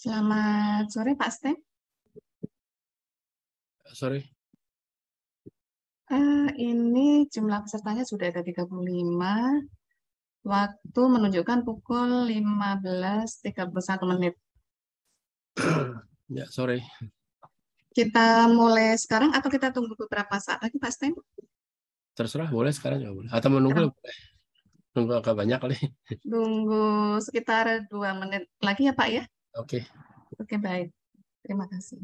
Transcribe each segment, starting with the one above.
Selamat sore Pak Sten. Sorry. Ini jumlah pesertanya sudah ada 35. Waktu menunjukkan pukul 15.31. Ya, sorry. Kita mulai sekarang atau kita tunggu beberapa saat lagi Pak Sten? Terserah, boleh sekarang juga boleh. Atau menunggu boleh. Nunggu agak banyak kali. Tunggu sekitar 2 menit lagi ya Pak ya? Oke. Oke, baik. Terima kasih.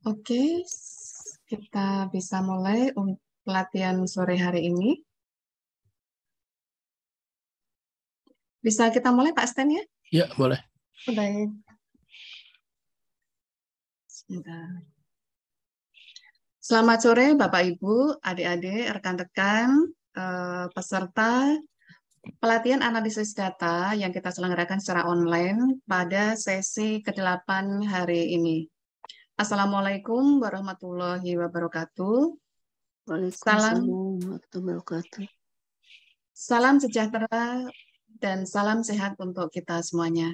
Oke, kita bisa mulai untuk pelatihan sore hari ini. Bisa kita mulai Pak Sten ya? Ya, boleh. Baik. Sebentar. Selamat sore Bapak Ibu, adik-adik, rekan-rekan, peserta pelatihan analisis data yang kita selenggarakan secara online pada sesi ke-8 hari ini. Assalamualaikum warahmatullahi wabarakatuh. Waalaikumsalam warahmatullahi wabarakatuh. Salam sejahtera dan salam sehat untuk kita semuanya.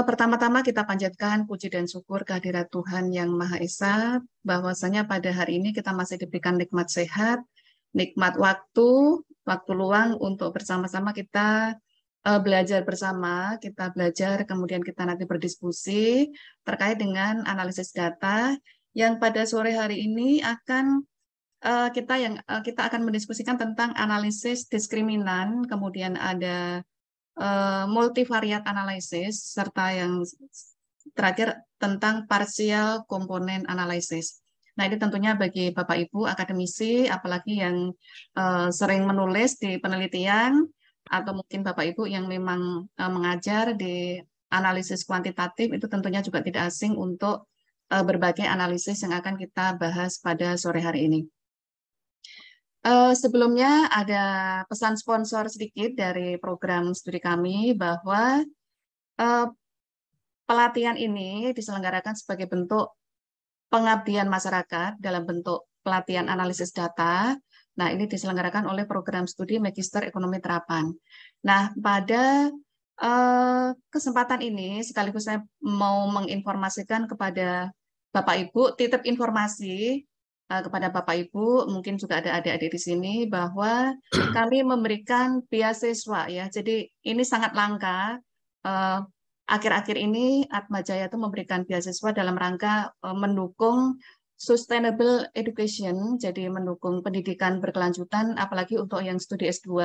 Pertama-tama kita panjatkan puji dan syukur kehadirat Tuhan Yang Maha Esa, bahwasanya pada hari ini kita masih diberikan nikmat sehat, nikmat waktu luang untuk bersama-sama kita belajar bersama, kita belajar kemudian kita nanti berdiskusi terkait dengan analisis data yang pada sore hari ini akan kita akan mendiskusikan tentang analisis diskriminan, kemudian ada multivariate analysis, serta yang terakhir tentang partial component analysis. Nah, ini tentunya bagi Bapak Ibu akademisi, apalagi yang sering menulis di penelitian, atau mungkin Bapak Ibu yang memang mengajar di analisis kuantitatif, itu tentunya juga tidak asing untuk berbagai analisis yang akan kita bahas pada sore hari ini. Sebelumnya ada pesan sponsor sedikit dari program studi kami bahwa pelatihan ini diselenggarakan sebagai bentuk pengabdian masyarakat dalam bentuk pelatihan analisis data. Nah, ini diselenggarakan oleh program studi Magister Ekonomi Terapan. Nah, pada kesempatan ini sekaligus saya mau menginformasikan kepada Bapak Ibu, titip informasi kepada Bapak Ibu, mungkin juga ada adik-adik di sini, bahwa kami memberikan beasiswa ya. Jadi ini sangat langka. Akhir-akhir ini Atmajaya itu memberikan beasiswa dalam rangka mendukung sustainable education, jadi mendukung pendidikan berkelanjutan, apalagi untuk yang studi S2,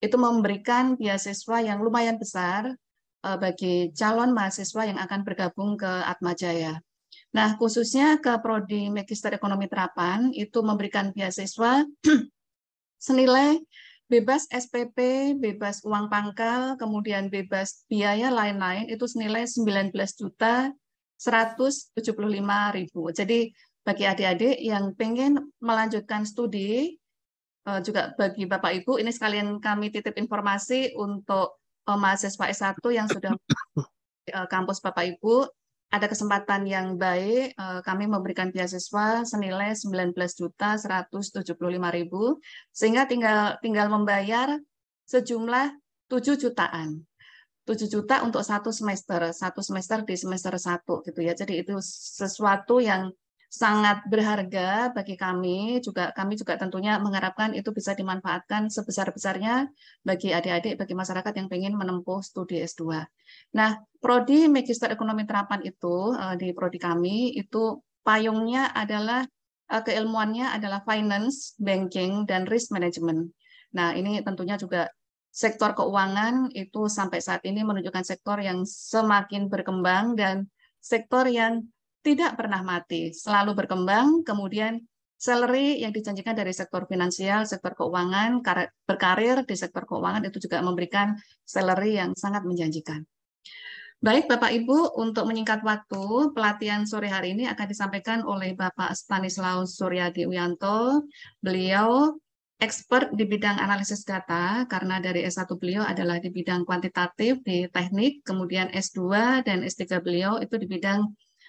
itu memberikan beasiswa yang lumayan besar bagi calon mahasiswa yang akan bergabung ke Atmajaya. Nah, khususnya ke Prodi Magister Ekonomi Terapan itu memberikan beasiswa senilai bebas SPP, bebas uang pangkal, kemudian bebas biaya lain-lain itu senilai 19.175.000. Jadi bagi adik-adik yang pengen melanjutkan studi, juga bagi Bapak Ibu, ini sekalian kami titip informasi untuk mahasiswa S1 yang sudah kampus Bapak Ibu, ada kesempatan yang baik, kami memberikan beasiswa senilai 19.175.000, sehingga tinggal membayar sejumlah 7 jutaan. 7 juta untuk satu semester di semester 1 gitu ya. Jadi itu sesuatu yang sangat berharga bagi kami juga tentunya mengharapkan itu bisa dimanfaatkan sebesar-besarnya bagi adik-adik, bagi masyarakat yang ingin menempuh studi S2. Nah, Prodi Magister Ekonomi Terapan itu di prodi kami itu payungnya adalah keilmuannya adalah finance, banking, dan risk management. Nah, ini tentunya juga sektor keuangan itu sampai saat ini menunjukkan sektor yang semakin berkembang dan sektor yang tidak pernah mati, selalu berkembang, kemudian salary yang dijanjikan dari sektor finansial, sektor keuangan, berkarir di sektor keuangan itu juga memberikan salary yang sangat menjanjikan. Baik Bapak Ibu, untuk menyingkat waktu, pelatihan sore hari ini akan disampaikan oleh Bapak Stanislaus Suryadi Wiyanto. Beliau expert di bidang analisis data, karena dari S1 beliau adalah di bidang kuantitatif di teknik, kemudian S2 dan S3 beliau itu di bidang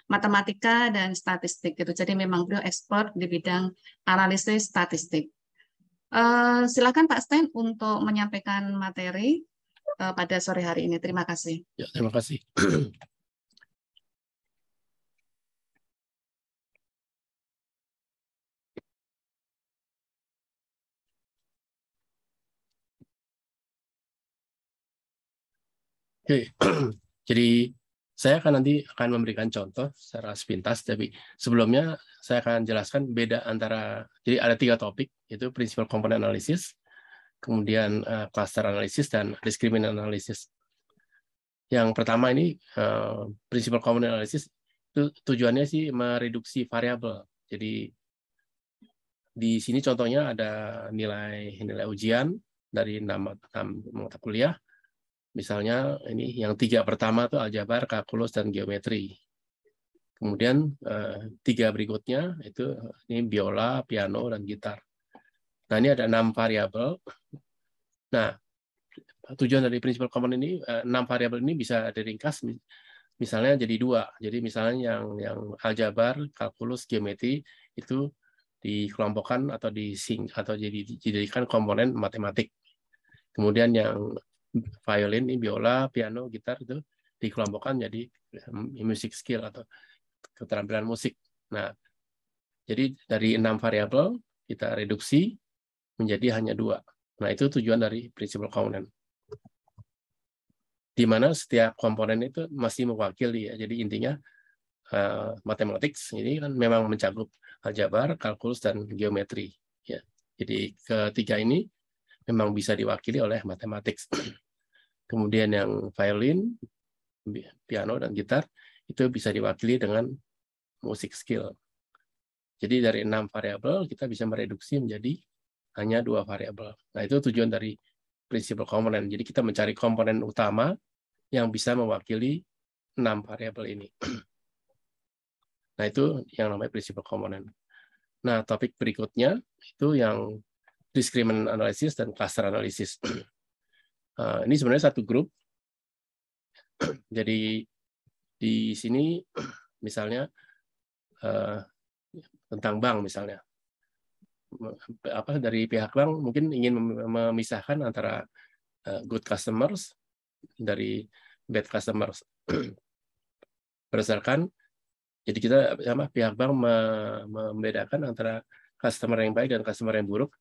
matematika dan statistik. Gitu. Jadi memang beliau expert di bidang analisis statistik. Silakan Pak Sten untuk menyampaikan materi pada sore hari ini. Terima kasih. Ya, terima kasih. Oke, jadi saya nanti akan memberikan contoh secara sepintas, tapi sebelumnya saya akan jelaskan beda antara, jadi ada 3 topik, yaitu principal component analysis, kemudian cluster analysis, dan discriminant analysis. Yang pertama ini, principal component analysis, itu tujuannya sih mereduksi variabel. Jadi di sini contohnya ada nilai ujian dari 6 mata kuliah, Misalnya ini yang 3 pertama itu aljabar, kalkulus, dan geometri. Kemudian 3 berikutnya itu ini biola, piano, dan gitar. Nah, ini ada 6 variabel. Nah, tujuan dari prinsipal komponen ini 6 variabel ini bisa diringkas misalnya jadi 2. Jadi misalnya yang aljabar, kalkulus, geometri itu dikelompokkan atau atau dijadikan komponen matematik. Kemudian yang violin, biola, piano, gitar itu dikelompokkan jadi music skill atau keterampilan musik. Nah, jadi dari 6 variabel kita reduksi menjadi hanya 2. Nah, itu tujuan dari prinsipal komponen. Di mana setiap komponen itu masih mewakili ya. Jadi intinya matematik ini kan memang mencakup aljabar, kalkulus, dan geometri ya. Jadi ketiga ini memang bisa diwakili oleh matematik. Kemudian yang violin, piano, dan gitar itu bisa diwakili dengan music skill. Jadi dari 6 variabel kita bisa mereduksi menjadi hanya 2 variabel. Nah, itu tujuan dari prinsipal komponen. Jadi kita mencari komponen utama yang bisa mewakili 6 variabel ini. Nah, itu yang namanya prinsipal komponen. Nah, topik berikutnya itu yang discriminant analysis dan cluster analysis. Ini sebenarnya satu grup. Jadi di sini misalnya tentang bank misalnya. Dari pihak bank mungkin ingin memisahkan antara good customers dari bad customers. Berdasarkan, jadi kita pihak bank membedakan antara customer yang baik dan customer yang buruk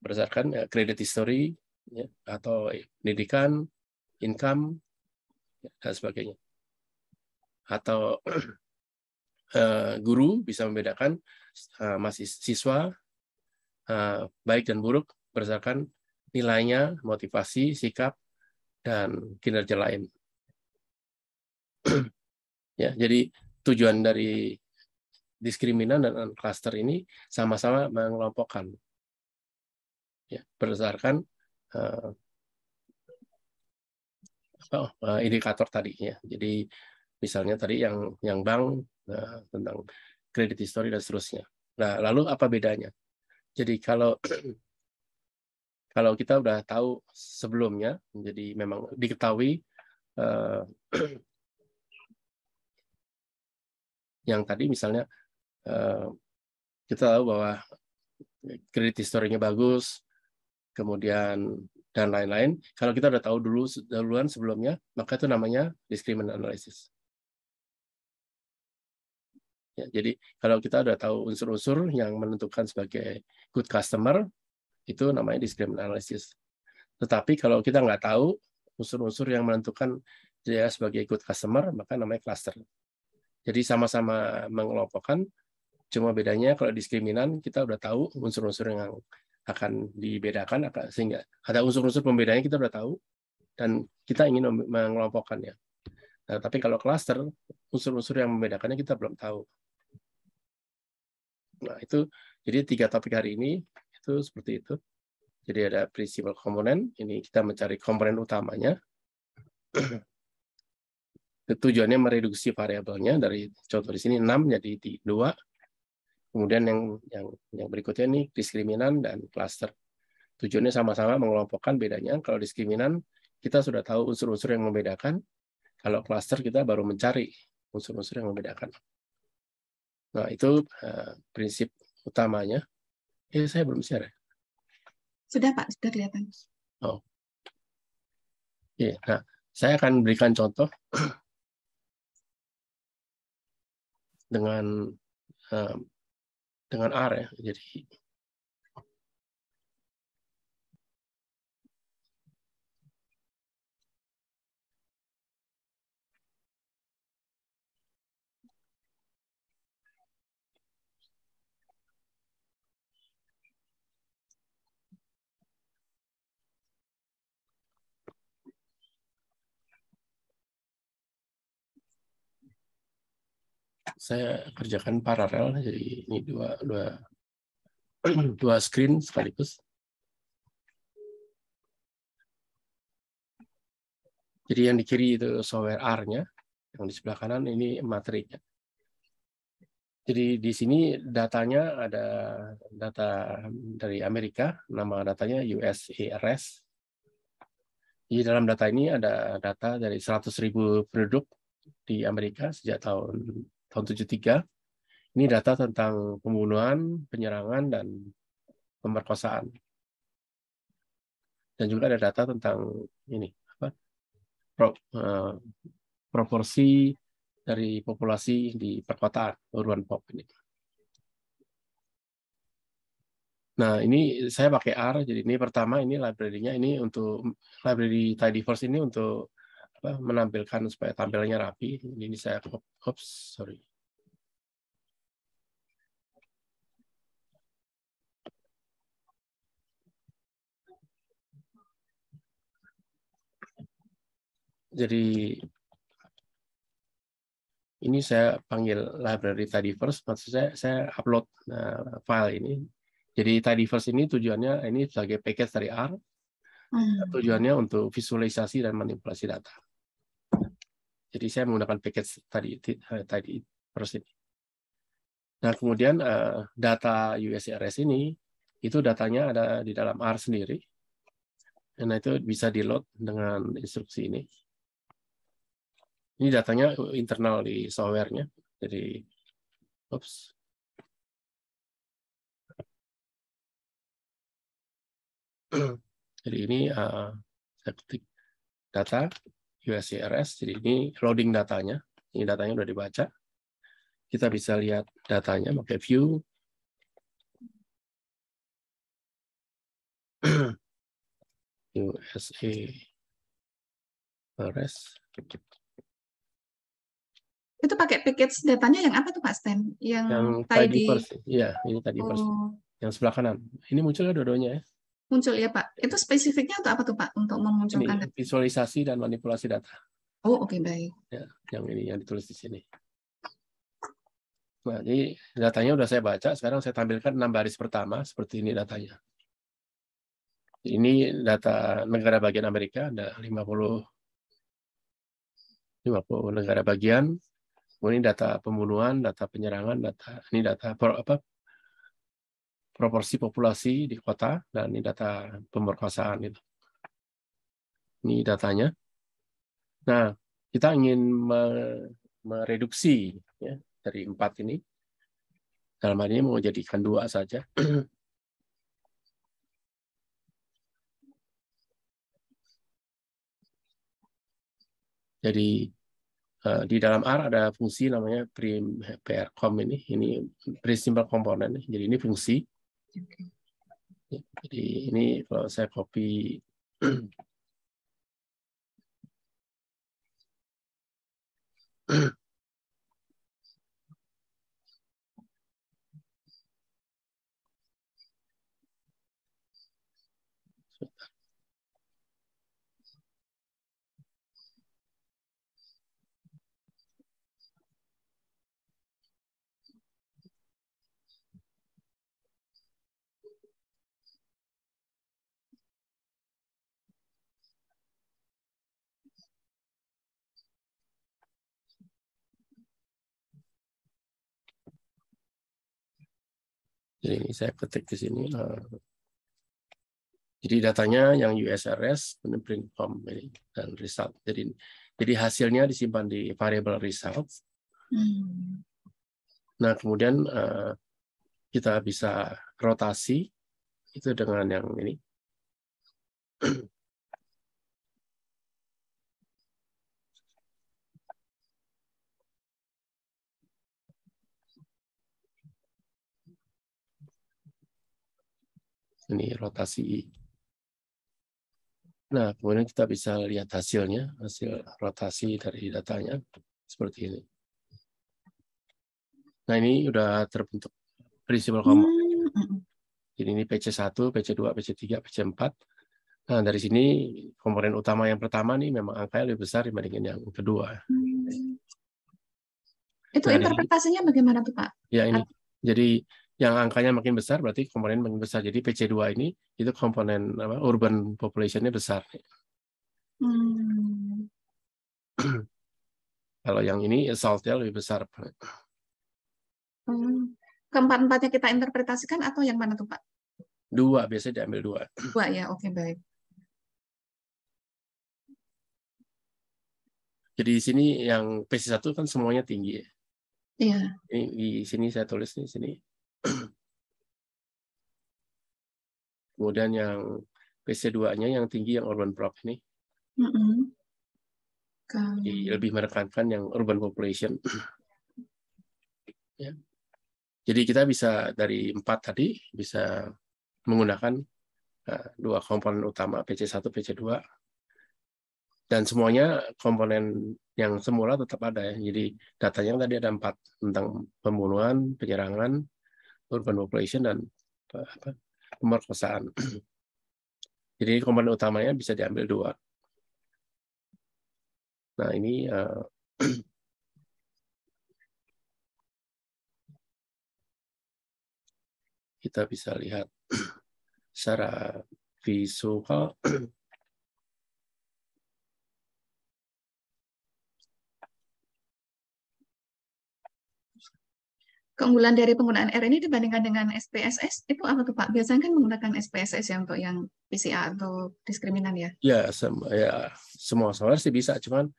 berdasarkan credit history ya, atau pendidikan, income, dan sebagainya. Atau guru bisa membedakan mahasiswa baik dan buruk berdasarkan nilainya, motivasi, sikap, dan kinerja lain. Ya, jadi tujuan dari diskriminan dan cluster ini sama-sama mengelompokkan ya, berdasarkan indikator tadi ya. Jadi misalnya tadi yang bank tentang credit history dan seterusnya. Nah, lalu apa bedanya? Jadi kalau kita udah tahu sebelumnya, jadi memang diketahui yang tadi misalnya kita tahu bahwa kredit historinya bagus, kemudian dan lain-lain. Kalau kita udah tahu duluan sebelumnya, maka itu namanya discriminant analysis. Ya, jadi kalau kita udah tahu unsur-unsur yang menentukan sebagai good customer, itu namanya discriminant analysis. Tetapi kalau kita nggak tahu unsur-unsur yang menentukan dia sebagai good customer, maka namanya cluster. Jadi sama-sama mengelompokkan, cuma bedanya kalau diskriminan kita udah tahu unsur-unsur yang akan dibedakan, sehingga ada unsur-unsur pembedanya kita udah tahu, dan kita ingin mengelompokkannya. Nah, tapi kalau cluster, unsur-unsur yang membedakannya kita belum tahu. Nah, itu jadi 3 topik hari ini itu seperti itu. Jadi ada prinsipal komponen, ini kita mencari komponen utamanya. Tujuannya mereduksi variabelnya dari contoh di sini 6 jadi 2. Kemudian yang berikutnya ini diskriminan dan cluster. Tujuannya sama-sama mengelompokkan bedanya. Kalau diskriminan kita sudah tahu unsur-unsur yang membedakan. Kalau cluster kita baru mencari unsur-unsur yang membedakan. Nah, itu prinsip utamanya. Saya belum share. Sudah Pak, sudah kelihatan. Oh. Nah, saya akan berikan contoh dengan R ya. Jadi saya kerjakan paralel, jadi ini dua screen sekaligus. Jadi yang di kiri itu software R-nya, yang di sebelah kanan ini materinya. Jadi di sini datanya ada data dari Amerika, nama datanya USARS. Di dalam data ini ada data dari 100.000 penduduk di Amerika sejak tahun 73. Ini data tentang pembunuhan, penyerangan, dan pemerkosaan. Dan juga ada data tentang ini proporsi dari populasi di perkotaan, urban pop ini. Nah, ini saya pakai R, jadi ini pertama ini library-nya, ini untuk library Tidyverse ini untuk menampilkan supaya tampilannya rapi. Ini saya sorry. Jadi ini saya panggil library Tidyverse, maksud saya upload file ini. Jadi Tidyverse ini tujuannya ini sebagai package dari R, tujuannya untuk visualisasi dan manipulasi data. Jadi saya menggunakan package Tidyverse ini. Nah, kemudian data USARS ini, itu datanya ada di dalam R sendiri. Nah, itu bisa di-load dengan instruksi ini. Ini datanya internal di software-nya. Jadi, jadi ini saya ketik data USARS. Jadi ini loading datanya. Ini datanya sudah dibaca. Kita bisa lihat datanya pakai view. USARS. Itu pakai package datanya yang apa tuh Pak Stan? Yang Tidyverse. Iya, ini Tidyverse. Yang sebelah kanan. Ini muncul dua-duanya ya? Muncul ya Pak. Itu spesifiknya untuk apa tuh Pak? Untuk memunculkan ini visualisasi dan manipulasi data. Oh, oke, baik. Ya, yang ini yang ditulis di sini. Nah, jadi datanya udah saya baca, sekarang saya tampilkan 6 baris pertama, seperti ini datanya. Ini data negara bagian Amerika, ada 50 negara bagian. Ini data pembunuhan, data penyerangan, ini data proporsi populasi di kota, dan ini data pemerkosaan itu. Ini datanya. Nah, kita ingin mereduksi ya, dari 4 ini. Dalam hal ini mau jadikan 2 saja. Jadi di dalam R ada fungsi namanya prcom ini principal component. Jadi ini fungsi. Jadi ini kalau saya copy jadi ini saya ketik di sini. Jadi datanya yang USARS, print form ini dan result. Jadi hasilnya disimpan di variable results. Nah, kemudian kita bisa rotasi itu dengan yang ini. Ini rotasi. Nah, kemudian kita bisa lihat hasilnya, hasil rotasi dari datanya seperti ini. Nah, ini udah terbentuk principal component. Jadi ini PC1, PC2, PC3, PC4. Nah, dari sini komponen utama yang pertama nih memang angkanya lebih besar dibandingin yang kedua. Itu interpretasinya bagaimana tuh Pak? Ya ini. Jadi yang angkanya makin besar berarti komponen makin besar. Jadi PC2 ini itu komponen urban population-nya besar. Kalau yang ini saltnya lebih besar. Keempat-empatnya kita interpretasikan atau yang mana tuh Pak? Dua, biasanya diambil dua. Dua ya, oke baik. Jadi di sini yang PC1 kan semuanya tinggi. Iya. Ini di sini saya tulis di sini. Kemudian yang PC2-nya yang tinggi yang urban prop ini. Jadi lebih menekankan yang urban population. Ya. Jadi kita bisa dari 4 tadi bisa menggunakan dua komponen utama PC1, PC2. Dan semuanya komponen yang semula tetap ada ya. Jadi datanya tadi ada 4 tentang pembunuhan, penyerangan, urban population, dan pemerkosaan. Jadi komponen utamanya bisa diambil 2. Nah ini kita bisa lihat secara visual. Keunggulan dari penggunaan R ini dibandingkan dengan SPSS itu apa tuh Pak? Biasanya kan menggunakan SPSS ya untuk yang PCA atau diskriminan ya? Ya, semua software sih bisa, cuman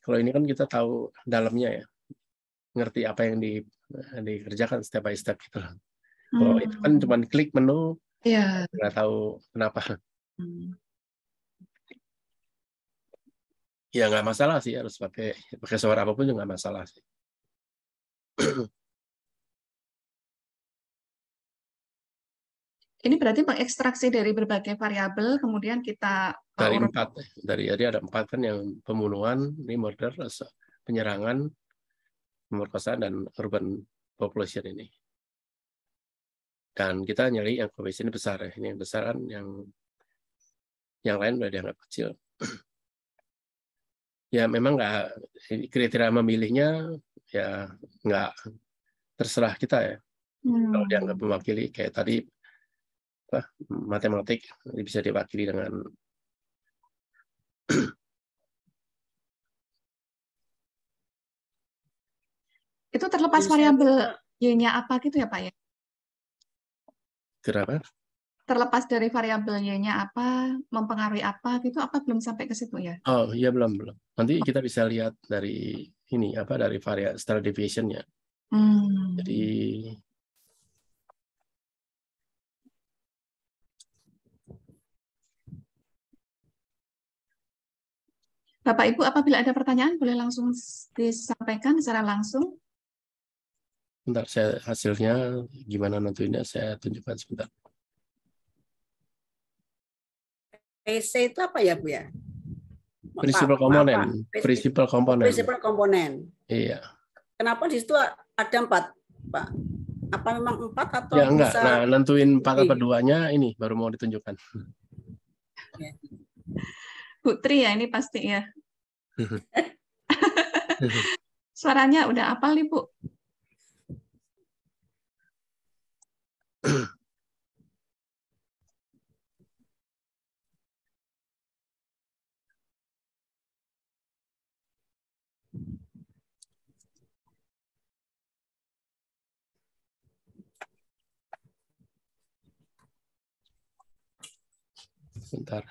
kalau ini kan kita tahu dalamnya ya, ngerti apa yang dikerjakan step by step gitu. Kalau itu kan cuma klik menu, ya. nggak tahu kenapa. Ya nggak masalah sih, harus pakai software apapun juga nggak masalah sih. Ini berarti mengekstraksi dari berbagai variabel, kemudian kita dari 4, dari ada 4 kan yang pembunuhan, ini murder, penyerangan, pemerkosaan, dan urban population ini. Dan kita nyari yang population ini besar ya. Ini yang besar kan, yang lain udah dianggap kecil. Ya memang nggak, kriteria memilihnya ya nggak terserah kita ya. Kalau dianggap mewakili kayak tadi matematik bisa diwakili dengan itu terlepas variabel Y-nya apa gitu ya Pak ya? kenapa? Terlepas dari variabel Y-nya apa, mempengaruhi apa gitu, apa belum sampai ke situ ya? Oh iya, belum. Nanti kita bisa lihat dari ini dari variasi standard deviation-nya. Jadi Bapak Ibu apabila ada pertanyaan boleh langsung disampaikan secara langsung. Bentar, saya hasilnya gimana nentuinnya saya tunjukkan sebentar. PC itu apa ya Bu ya? Prinsipal komponen. Prinsipal komponen. Prinsipal komponen. Iya. Kenapa di situ ada 4, Pak? Apa memang 4 atau ya enggak? bisa... Nah, nentuin 4 apa 2-nya ini baru mau ditunjukkan. Bu Tri ya ini pasti ya. Suaranya udah apal nih Bu. Bentar.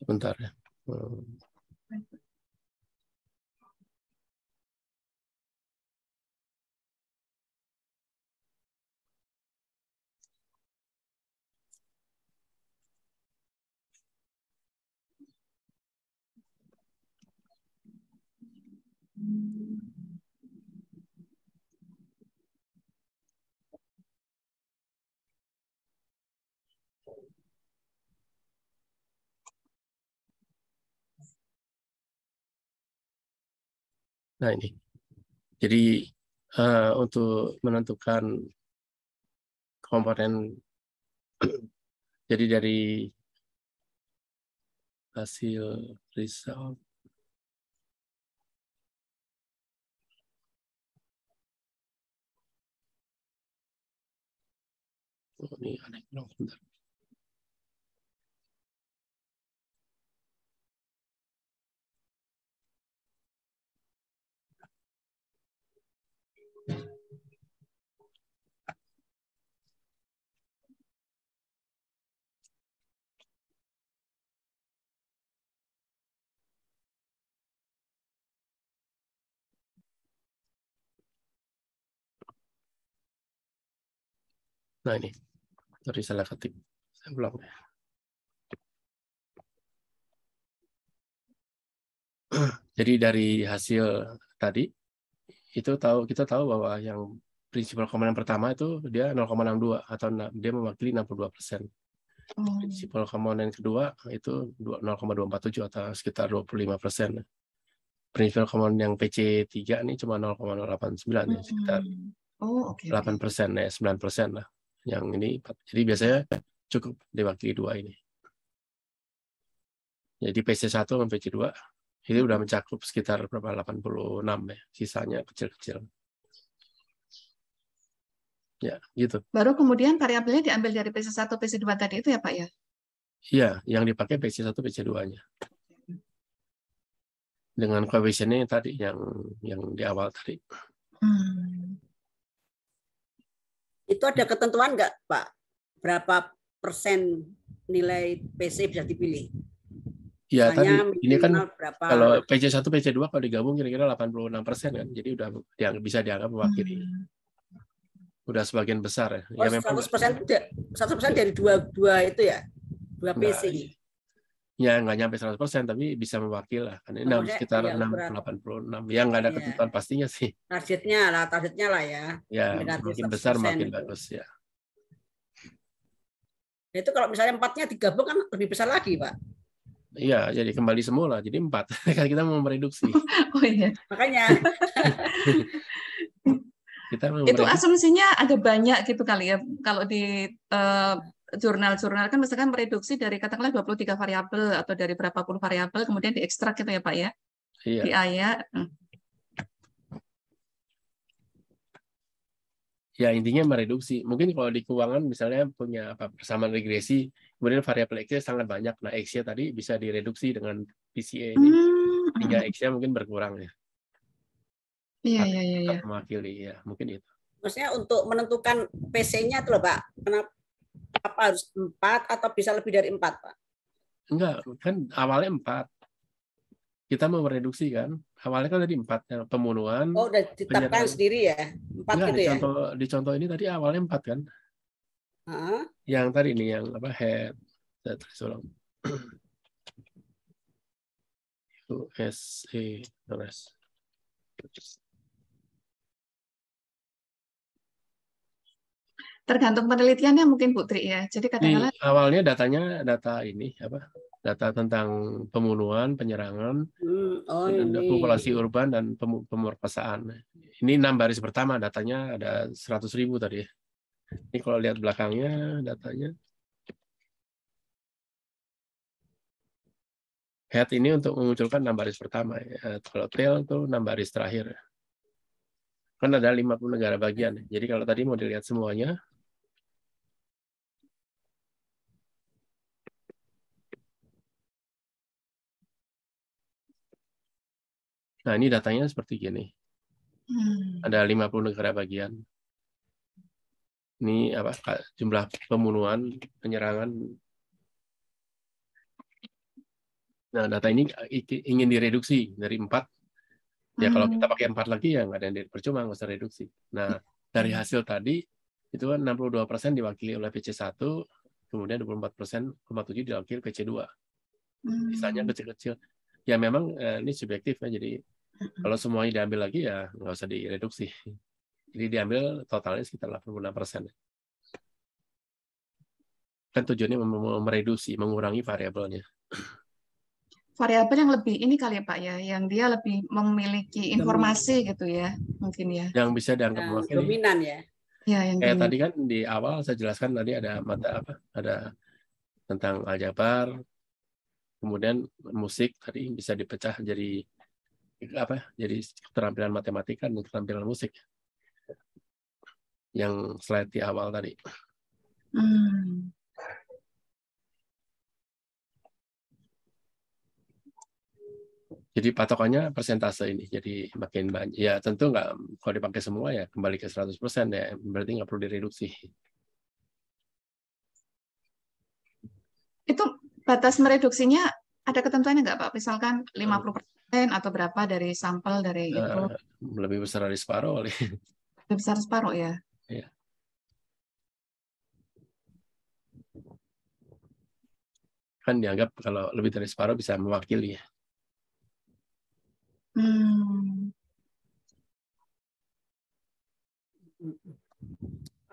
Sebentar ya. Nah ini. Jadi untuk menentukan komponen, jadi dari hasil result ini ada yang bentar. Nah ini, sorry salah ketik. Saya ulang ya. Jadi dari hasil tadi itu kita tahu bahwa yang prinsipal komponen pertama itu dia 0,62 atau dia mewakili 62%. Prinsipal komponen kedua itu 0,247 atau sekitar 25%. Prinsipal komponen yang PC3 ini cuma 0,089 ya, sekitar 8% ya, 9% lah. Yang ini jadi biasanya cukup diwakili dua ini. Jadi PC1 sama PC2 ini udah mencakup sekitar berapa 86 ya, sisanya kecil-kecil. Ya, gitu. Baru kemudian variabelnya diambil dari PC1, PC2 tadi itu ya Pak ya? Iya, yang dipakai PC1, PC2-nya. Dengan koefisiennya tadi yang di awal tadi. Itu ada ketentuan nggak, Pak? Berapa persen nilai PC bisa dipilih? Ya, tadi ini kan berapa... kalau PC1, PC2 kalau digabung kira-kira 86% kan. Jadi udah bisa dianggap mewakili. Udah sebagian besar ya. Oh, Ya memang 100% dari dua itu ya? Dua PC. Ya nggak nyampe 100%, tapi bisa mewakili lah. Kan ini sekitar 86. Ya nggak ada ketentuan pastinya sih. Targetnya lah ya. Ya, makin besar makin bagus ya. Itu kalau misalnya 4-nya digabung kan lebih besar lagi, Pak. Iya, jadi kembali semula. Jadi 4. Kan kita mau mereduksi. Oh iya. Makanya. Itu asumsinya ada banyak gitu kali ya. Kalau di jurnal-jurnal kan misalkan mereduksi dari katakanlah 23 variabel atau dari berapa puluh variabel kemudian diekstrak gitu ya Pak ya. Iya. Di aya. Ya intinya mereduksi. Mungkin kalau di keuangan misalnya punya persamaan regresi, kemudian variabel X-nya sangat banyak. Nah X-nya tadi bisa direduksi dengan PCA ini, hingga X-nya mungkin berkurang ya. Iya. Mewakili ya, mungkin itu. Maksudnya untuk menentukan PC-nya tuh loh Pak, kenapa harus 4 atau bisa lebih dari 4 Pak? Enggak, kan awalnya 4. Kita mau mereduksi kan, awalnya kan tadi 4 ya, pembunuhan. Oh, udah ditetapkan sendiri ya, 4 enggak, gitu ya? Di contoh ini tadi awalnya 4 kan. Yang tadi ini yang apa head, itu SE terus. Tergantung penelitiannya mungkin Putri ya. Jadi kadang-kadang awalnya data ini apa? Data tentang pembunuhan, penyerangan, populasi urban dan pemerkosaan. Ini 6 baris pertama datanya ada 100.000 tadi. Ini kalau lihat belakangnya datanya. Head ini untuk memunculkan 6 baris pertama. Ya. Kalau tail itu 6 baris terakhir. Kan ada 50 negara bagian. Jadi kalau tadi mau dilihat semuanya, nah ini datanya seperti gini. Ada 50 negara bagian. Ini apa jumlah pembunuhan, penyerangan. Nah, data ini ingin direduksi dari 4. Ya kalau kita pakai 4 lagi ya nggak ada yang percuma, nggak usah reduksi. Nah, dari hasil tadi itu kan 62% diwakili oleh PC1, kemudian 24,7% diwakili PC2. Sisanya kecil-kecil. Ya memang ini subjektif ya, jadi kalau semuanya diambil lagi ya nggak usah direduksi. Jadi diambil totalnya sekitar 86%. Kan tujuannya mereduksi, mengurangi variabelnya. variabel yang lebih ini kali ya Pak ya, yang dia lebih memiliki informasi gitu ya, mungkin ya. Yang bisa dianggap mewakili. Dominan ya. Ya, yang Kayak dominan. tadi kan di awal saya jelaskan tadi ada mata apa? Ada tentang aljabar, kemudian musik tadi bisa dipecah jadi apa? Jadi keterampilan matematika dan keterampilan musik. Yang slide di awal tadi. Hmm. Jadi patokannya persentase ini. Jadi makin banyak. Ya tentu nggak, kalau dipakai semua ya kembali ke 100% ya. Berarti nggak perlu direduksi. Itu batas mereduksinya ada ketentuannya nggak Pak? Misalkan 50% atau berapa dari sampel dari itu? Lebih besar dari separuh kali. Lebih besar separuh ya? Ya. Kan dianggap kalau lebih dari separuh bisa mewakili ya.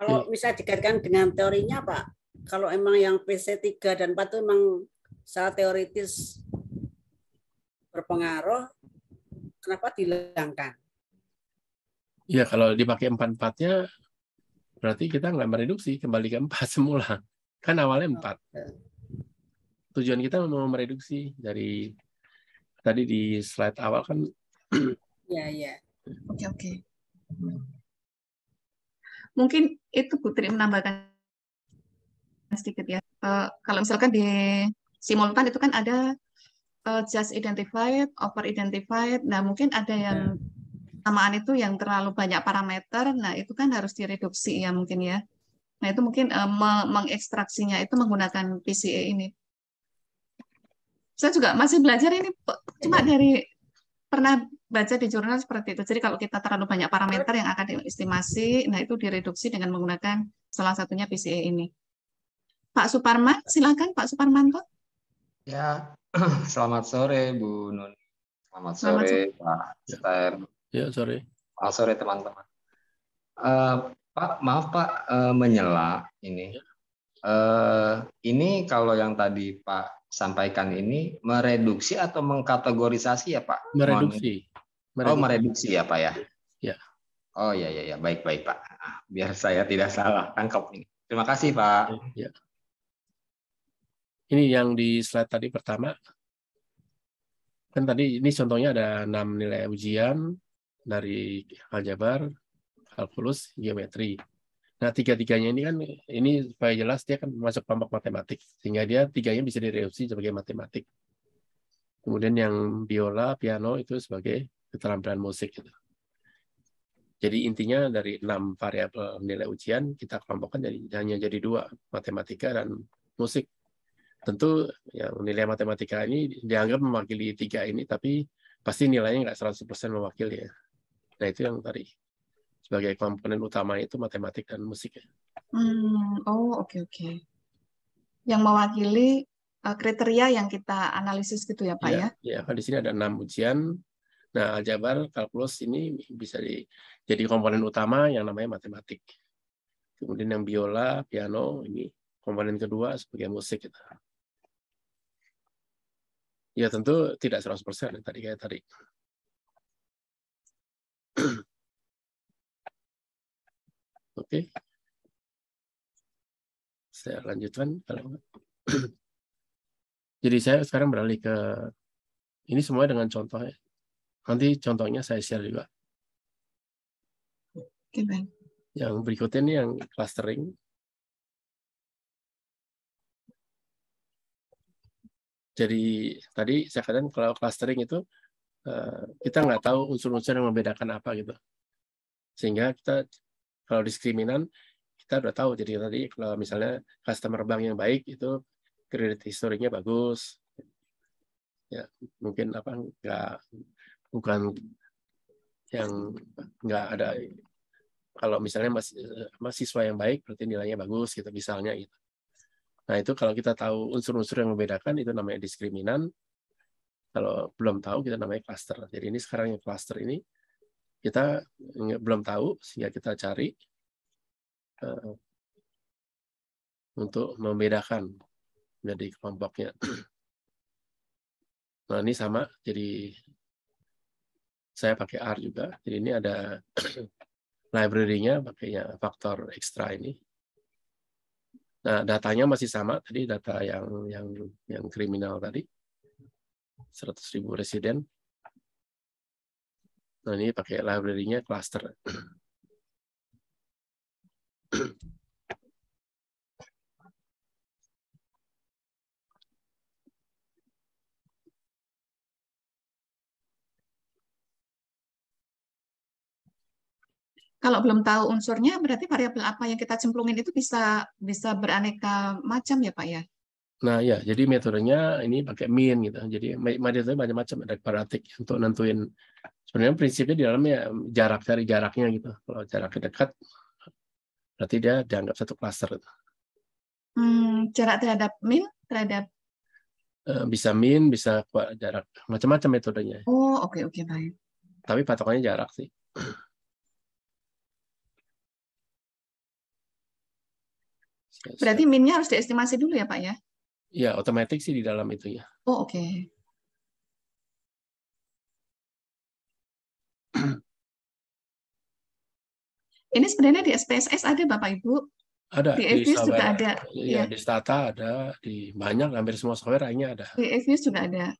Kalau bisa dikaitkan dengan teorinya Pak, kalau emang yang PC3 dan 4 itu emang secara teoritis berpengaruh, kenapa dihilangkan? Iya, kalau dipakai 4-4-nya berarti kita nggak mereduksi, kembali ke 4 semula. Kan awalnya 4. Tujuan kita mau mereduksi dari tadi di slide awal kan. Ya. Oke. Mungkin itu Putri menambahkan sedikit ya. Kalau misalkan di simultan itu kan ada just identified, over identified. Nah, mungkin ada yang samaan itu yang terlalu banyak parameter. Nah, itu kan harus direduksi ya mungkin ya. Nah, itu mungkin mengekstraksinya itu menggunakan PCA ini. Saya juga masih belajar ini, cuma dari pernah baca di jurnal seperti itu. Jadi kalau kita terlalu banyak parameter yang akan diestimasi, nah itu direduksi dengan menggunakan salah satunya PCA ini. Pak Suparman, silakan Pak Suparmanto. Ya, selamat sore Bu Nun. Selamat sore Pak Stan. Ya, sorry. Selamat sore teman-teman. Pak, maaf Pak, menyela ini. Ini kalau yang tadi Pak sampaikan ini mereduksi atau mengkategorisasi ya Pak? Mereduksi. Oh, mereduksi ya Pak ya? Ya. Oh ya, baik Pak. Biar saya tidak salah tangkap ini. Terima kasih Pak. Ya. Ini yang di slide tadi pertama. Kan tadi ini contohnya ada 6 nilai ujian dari aljabar, kalkulus, geometri. Nah, tiga-tiganya ini kan, ini supaya jelas dia kan masuk kelompok matematik. Sehingga dia tiganya bisa direduksi sebagai matematik. Kemudian yang biola, piano itu sebagai keterampilan musik. Gitu. Jadi intinya dari 6 variabel nilai ujian, kita kelompokkan hanya jadi 2, matematika dan musik. Tentu yang nilai matematika ini dianggap mewakili 3 ini, tapi pasti nilainya nggak 100% mewakili ya. Nah, itu yang tadi. Sebagai komponen utama itu matematik dan musik. Oke. Yang mewakili kriteria yang kita analisis gitu ya Pak ya? Ya, kan di sini ada 6 ujian. Nah, aljabar, kalkulus ini bisa jadi komponen utama yang namanya matematik. Kemudian yang biola, piano, ini komponen kedua sebagai musik. Gitu. Ya, tentu tidak 100% tadi kayak tadi. Oke. Saya lanjutkan. Jadi saya sekarang beralih ke ini semua dengan contohnya. Nanti contohnya saya share juga. Oke, baik. Yang berikutnya ini yang clustering. Jadi tadi saya katakan kalau clustering itu kita nggak tahu unsur-unsur yang membedakan apa gitu. Sehingga kita kalau diskriminan kita udah tahu. Jadi tadi kalau misalnya customer bank yang baik itu kredit historinya bagus. Ya, mungkin bukan yang nggak ada. Kalau misalnya mahasiswa yang baik berarti nilainya bagus gitu misalnya gitu. Nah, itu kalau kita tahu unsur-unsur yang membedakan itu namanya diskriminan. Kalau belum tahu kita namanya cluster. Jadi ini sekarang yang cluster ini kita belum tahu sehingga kita cari untuk membedakan menjadi kelompoknya. Nah, ini sama, jadi saya pakai R juga. Jadi ini ada library-nya pakainya faktor ekstra ini. Nah, datanya masih sama tadi, data yang kriminal tadi. 100.000 residen. Nah, ini pakai library-nya cluster. Kalau belum tahu unsurnya, berarti variabel apa yang kita cemplungin itu bisa beraneka macam ya, Pak ya? Nah, ya, jadi metodenya ini pakai mean gitu. Jadi metodenya macam-macam, ada kuadratik untuk nentuin. Sebenarnya prinsipnya di dalamnya jarak, dari jaraknya gitu. Kalau jaraknya dekat, berarti dia dianggap satu cluster. Gitu. Jarak terhadap min, terhadap Bisa mean, bisa jarak, macam-macam metodenya. Oh, oke, baik. Tapi patokannya jarak sih. Berarti minnya harus diestimasi dulu ya, Pak ya? Ya, otomatis sih di dalam itu ya. Oh, oke. Ini sebenarnya di SPSS ada Bapak Ibu? Ada Di di EVIS juga software, ada. ya, di Stata ada, di banyak, hampir semua software lainnya ada. Di EVIS juga ada.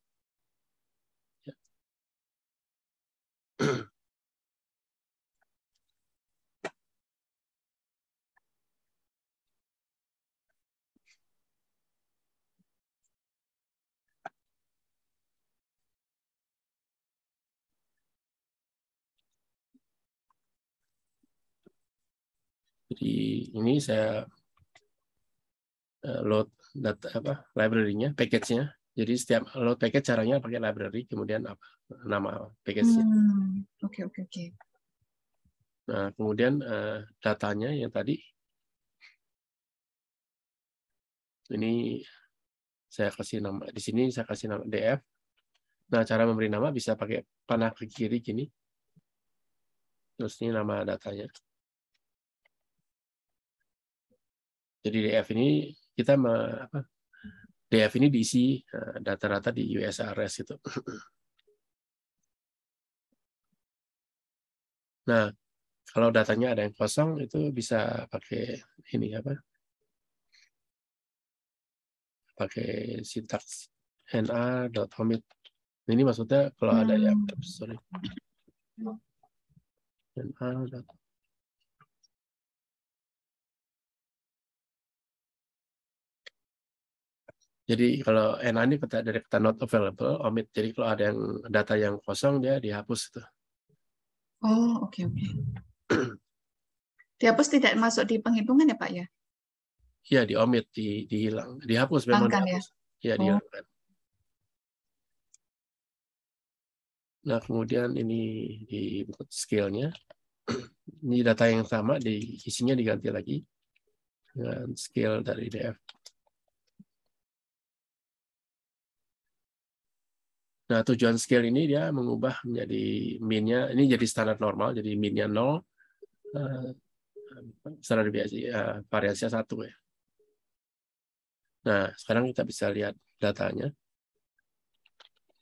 Jadi ini saya load data library-nya, package-nya. Jadi setiap load package caranya pakai library, kemudian apa nama package-nya. Oke. Nah, kemudian datanya yang tadi ini saya kasih nama, di sini saya kasih nama DF. Nah, cara memberi nama bisa pakai panah ke kiri gini. Terus ini nama datanya. Jadi DF ini kita DF ini diisi data-data di USRS itu. Nah, kalau datanya ada yang kosong itu bisa pakai ini pakai sintaks na.omit. Ini maksudnya kalau ada yang sorry. Na. Jadi kalau NA ini dari kata not available, omit. Jadi kalau ada yang data yang kosong dia dihapus itu. Oh, oke. Dihapus tidak masuk di penghitungan ya, Pak ya? Iya, di omit, dihilang, dihapus memang dihapus. Ya, dihilangkan. Nah, kemudian ini di scale-nya. Ini data yang sama, isinya diganti lagi dengan scale dari DF. Nah, tujuan scale ini dia mengubah menjadi min-nya, ini jadi standar normal, jadi min-nya 0, standar biasa, variasinya 1 ya. Nah, sekarang kita bisa lihat datanya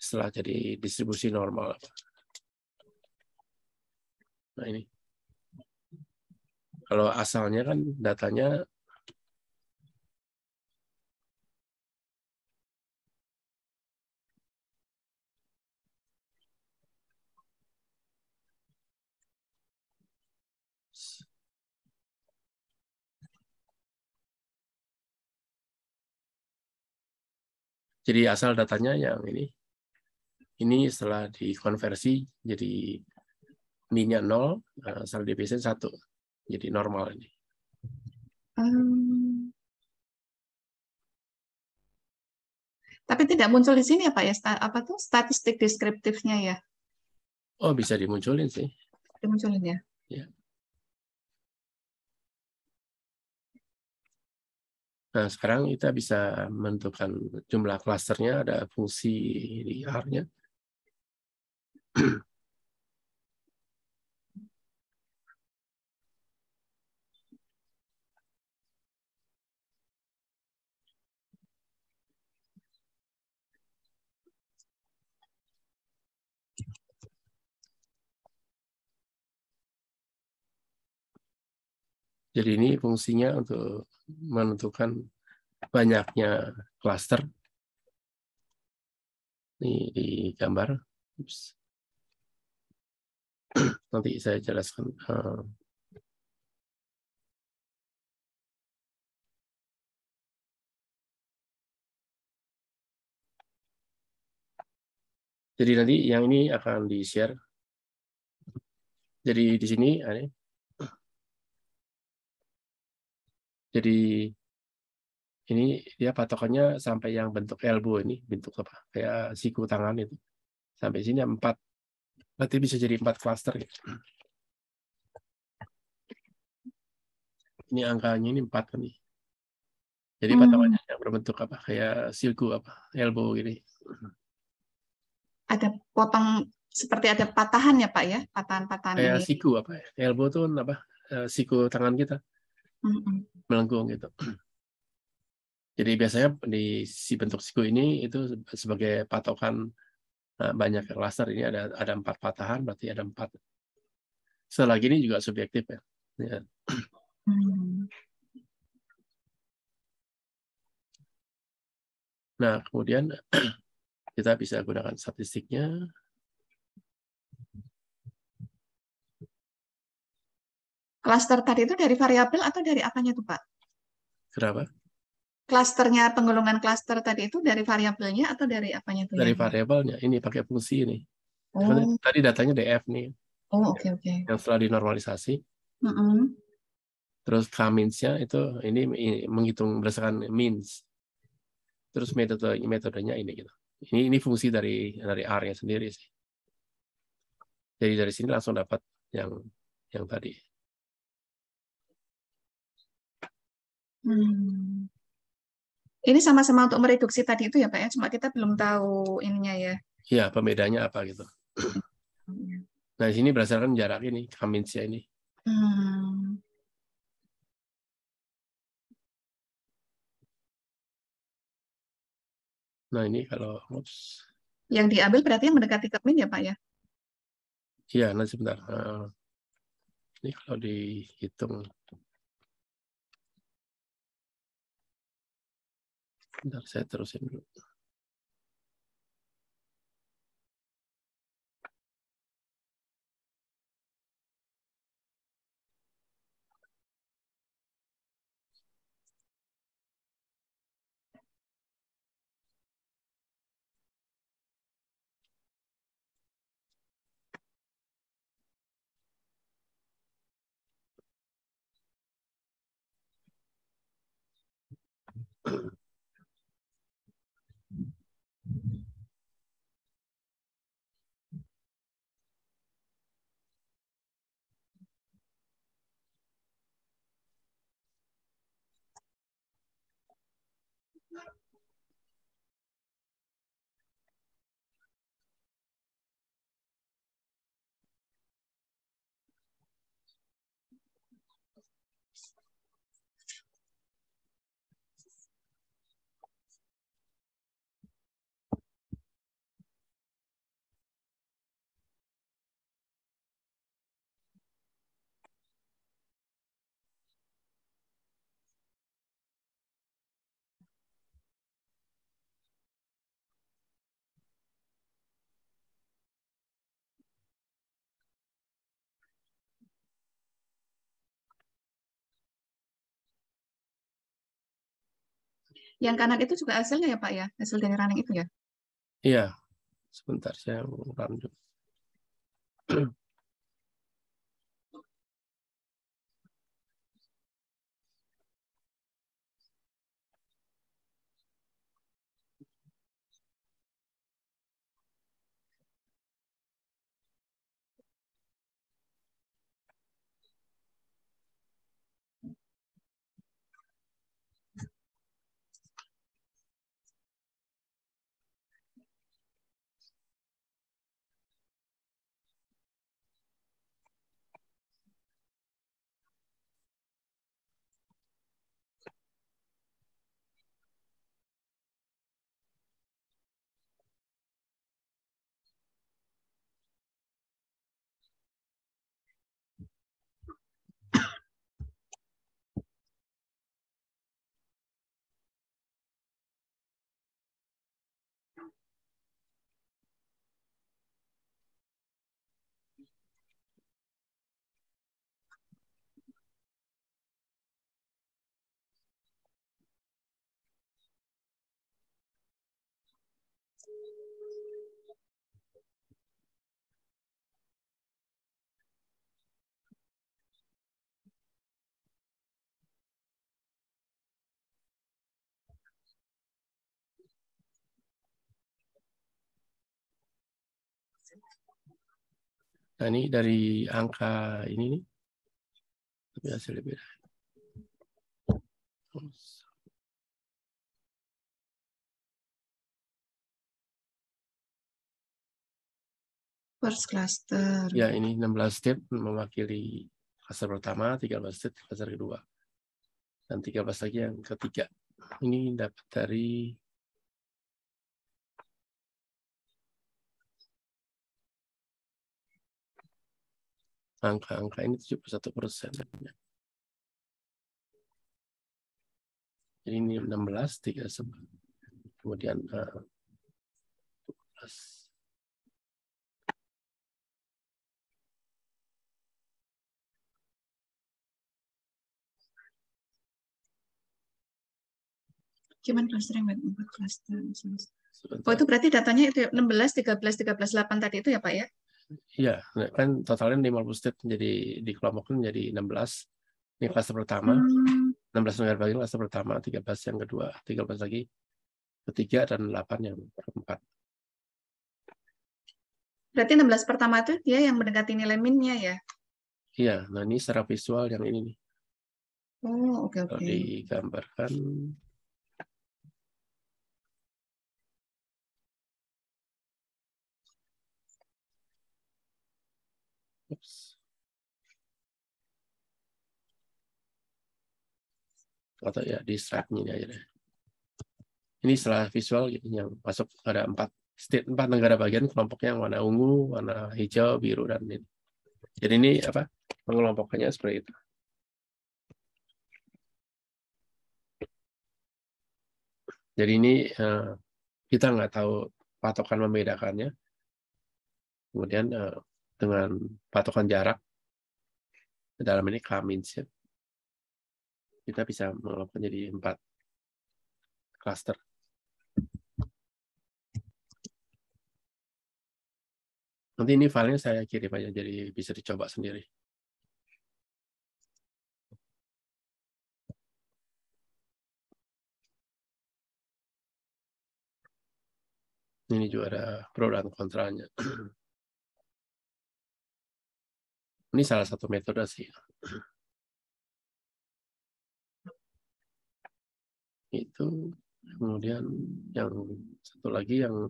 setelah jadi distribusi normal. Nah, ini. Kalau asalnya kan datanya jadi asal datanya yang ini. Ini setelah dikonversi jadi min-nya 0, asal deviation 1. Jadi normal ini. Tapi tidak muncul di sini ya Pak ya, apa tuh statistik deskriptifnya ya? Oh, bisa dimunculin sih. Dimunculin ya? Ya. Nah, sekarang kita bisa menentukan jumlah klasternya, ada fungsi di R-nya. Jadi ini fungsinya untuk menentukan banyaknya klaster. Ini di gambar. Ups. Nanti saya jelaskan. Jadi nanti yang ini akan di-share. Jadi di sini ada. Jadi ini dia patokannya sampai yang bentuk elbow ini, bentuk apa? Kayak siku tangan itu. Sampai sini 4. Berarti bisa jadi 4 klaster. Gitu. Ini angkanya ini 4 kan nih. Jadi patokannya yang berbentuk apa? Kayak siku apa? Elbow gini. Ada potong seperti ada patahan ya Pak ya, patahan-patahan Kayak ini. siku apa ya? Elbow itu apa? Siku tangan kita melengkung gitu. Jadi biasanya di si bentuk siku ini itu sebagai patokan banyak klaster. Ini ada 4 patahan, berarti ada 4. Selagi ini juga subjektif ya. Ya. Nah, kemudian kita bisa gunakan statistiknya. Klaster tadi itu dari variabel atau dari apanya tuh Pak? Kenapa? Klasternya, penggolongan klaster tadi itu dari variabelnya atau dari apanya tuh Dari yang? variabelnya, ini pakai fungsi ini. Oh, Tadi datanya df nih, oke. yang setelah dinormalisasi. Mm-mm. Terus k-means-nya itu ini menghitung berdasarkan means. Terus metodenya ini gitu. Ini fungsi dari R-nya sendiri sih. Jadi dari sini langsung dapat yang tadi. Ini sama-sama untuk mereduksi tadi itu ya Pak ya, cuma kita belum tahu ininya ya. Iya, pembedanya apa gitu. Nah, di sini berdasarkan jarak ini, k-means-nya ini. Nah, ini kalau Yang diambil berarti yang mendekati ke min ya Pak ya? iya, nanti sebentar. Ini kalau dihitung. Bentar, saya terusin dulu. Yang kanan itu juga hasilnya ya Pak ya, hasil dari running itu ya? Iya, sebentar saya run dulu. Nah, ini dari angka ini nih. Tapi hasilnya beda. First cluster. Ya, ini 16 state mewakili cluster pertama, 13 state cluster kedua. Dan 13 lagi yang ketiga. Ini dapat dari angka-angka ini 71%. Jadi ini 16, 39. Kemudian 12. Gimana clustering with 4 cluster? Oh, Sebentar. itu berarti datanya itu 16, 13, 13, 8 tadi itu ya, Pak ya? Iya, kan totalnya 50 state, jadi dikelompokkan jadi 16. Ini cluster pertama, 16 negara bagian cluster pertama, 13 yang kedua, 13 lagi ketiga, dan 8 yang keempat. Berarti 16 pertama itu dia yang mendekati nilai min-nya ya? Iya, nah ini secara visual yang ini nih. Oh, oke, Kalau oke. digambarkan, atau ya di slide-nya ini aja deh. Ini setelah visual yang masuk ada 4 state, 4 negara bagian, kelompoknya yang warna ungu, warna hijau, biru, dan ini. Jadi ini apa pengelompokannya seperti itu. Jadi ini kita nggak tahu patokan membedakannya. Kemudian dengan patokan jarak dalam ini K-means ya, kita bisa mengelompokkan jadi 4 cluster. Nanti ini filenya saya kirim aja, jadi bisa dicoba sendiri. Ini juga ada pro dan kontranya. Ini salah satu metode sih. Itu kemudian yang satu lagi yang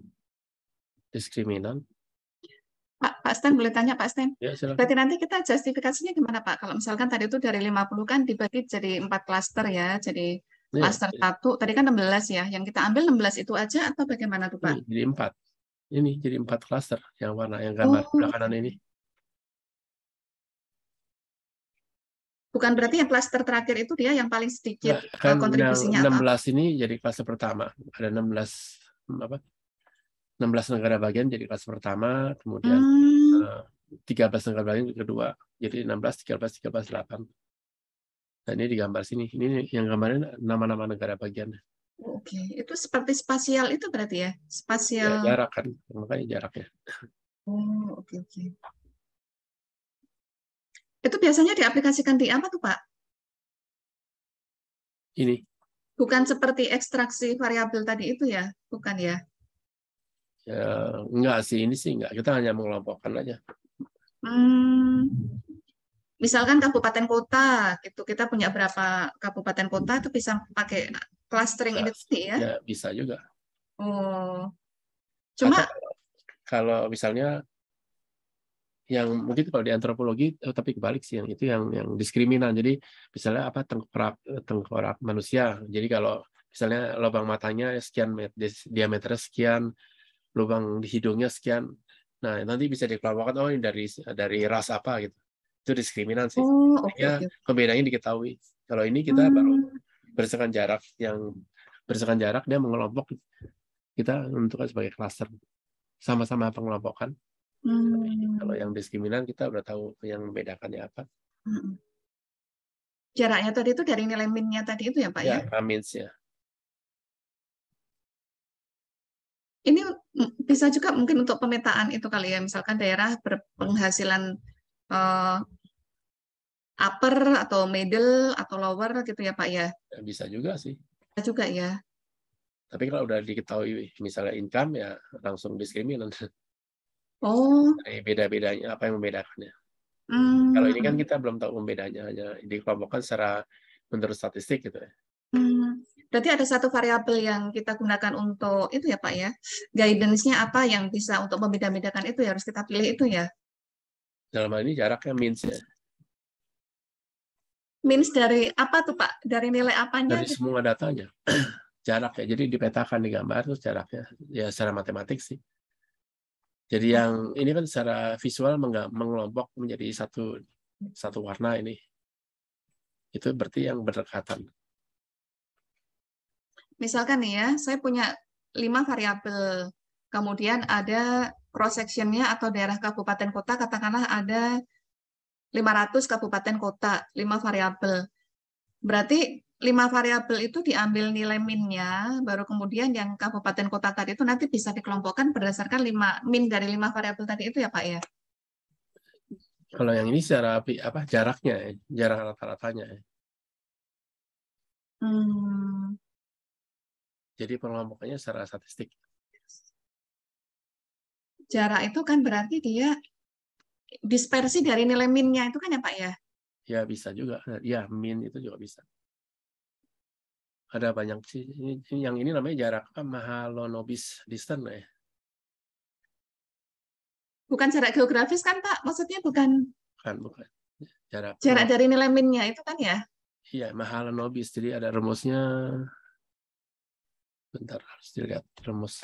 diskriminan. Pak Stan, boleh tanya Pak Stan? Ya, silakan. Berarti nanti kita justifikasinya gimana Pak? Kalau misalkan tadi itu dari 50 kan dibagi jadi 4 klaster ya. Jadi klaster 1, tadi kan 16 ya. Yang kita ambil 16 itu aja atau bagaimana tuh Pak? Ini jadi 4. Ini jadi 4 klaster yang warna yang gambar sebelah kanan ini. Bukan berarti yang klaster terakhir itu dia yang paling sedikit kan kontribusinya yang 16 ini jadi klaster pertama. Ada 16 negara bagian jadi klaster pertama, kemudian 13 negara bagian kedua. Jadi 16, 13, 13, 8. Nah, ini digambar sini. Ini yang gambarnya nama-nama negara bagian. Oke, itu seperti spasial itu berarti ya? Spasial. Ya, jarak kan, makanya jaraknya. Oh, oke, oke. Itu biasanya diaplikasikan di apa tuh, Pak? Ini. Bukan seperti ekstraksi variabel tadi itu ya? Bukan ya? Ya, enggak sih, ini sih enggak. Kita hanya mengelompokkan aja. Misalkan kabupaten kota, gitu. Kita punya berapa kabupaten kota itu bisa pakai clustering ini tadi ya? Ya, bisa juga. Oh. Cuma kalau misalnya yang mungkin kalau di antropologi tapi kebalik sih, yang itu yang diskriminan. Jadi misalnya apa tengkorak manusia. Jadi kalau misalnya lubang matanya sekian diameternya sekian, lubang di hidungnya sekian. Nah, nanti bisa dikelompokkan oh ini dari ras apa gitu. Itu diskriminan sih. oh, okay. Pembedaannya diketahui. Kalau ini kita baru berdasarkan jarak dia mengelompok kita menentukan sebagai klaster. Sama-sama pengelompokan. Kalau yang diskriminan kita udah tahu yang membedakannya apa. Jaraknya tadi itu dari nilai min-nya tadi itu ya Pak ya? Ya, means ya. Ini bisa juga mungkin untuk pemetaan itu kali ya, misalkan daerah berpenghasilan upper atau middle atau lower gitu ya Pak ya? Bisa juga sih. Bisa juga ya. Tapi kalau udah diketahui misalnya income ya langsung diskriminan. Oh, Dari beda-bedanya, apa yang membedakannya. hmm, Kalau ini kan kita belum tahu pembedanya, hanya dikelompokkan secara menurut statistik gitu ya. Berarti ada satu variabel yang kita gunakan untuk itu ya Pak ya. Guidance-nya apa yang bisa untuk membeda-bedakan itu ya harus kita pilih itu ya. Dalam hal ini jaraknya means-nya. Means dari apa tuh Pak? Dari nilai apanya? Dari semua datanya. Jarak ya, jadi dipetakan di gambar terus jaraknya ya secara matematik sih. Jadi yang ini kan secara visual mengelompok menjadi satu warna ini. Itu berarti yang berdekatan. Misalkan nih ya, saya punya 5 variabel. Kemudian ada cross section-nya atau daerah kabupaten kota, katakanlah ada 500 kabupaten kota, 5 variabel. Berarti 5 variabel itu diambil nilai min-nya, baru kemudian yang kabupaten kota tadi itu nanti bisa dikelompokkan berdasarkan min dari 5 variabel tadi itu ya Pak ya? Kalau yang ini secara apa jaraknya, jarak rata-ratanya. Jadi pengelompokannya secara statistik. Jarak itu kan berarti dia dispersi dari nilai min-nya itu kan ya Pak ya? Ya bisa juga. Ya min itu juga bisa. Ada banyak sih. Yang ini namanya jarak Mahalanobis distance ya. Bukan jarak geografis kan Pak? Maksudnya bukan Bukan. Jarak dari nilai min-nya itu kan ya? Iya, Mahalanobis. Jadi ada rumusnya. Bentar, harus dilihat rumus.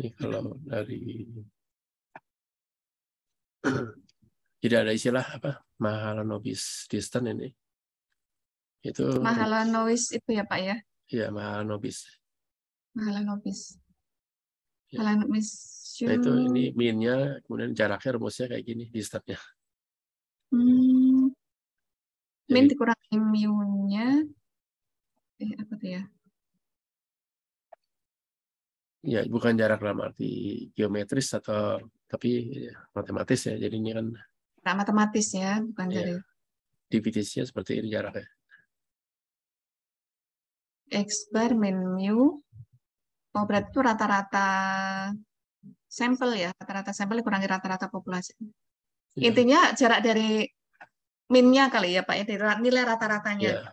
Ini kalau dari jadi ada istilah apa Mahalanobis distance ini. Itu Mahalanobis itu ya Pak ya? Iya, Mahalanobis. Mahalanobis. Ya. Mahalanobis. Nah itu ini min-nya, kemudian jaraknya rumusnya kayak gini distance-nya. Min dikurangi mu-nya. Apa tuh ya? Ya, bukan jarak dalam arti geometris tapi matematis ya. Jadi ini kan Matematis ya, bukan ya, dari dividisinya seperti ini jaraknya. X bar min mu. Oh, berarti itu rata-rata sampel ya, rata-rata sampel dikurangi rata-rata populasi. Ya. Intinya jarak dari min-nya kali ya Pak, ya, dari nilai rata-ratanya. Ya.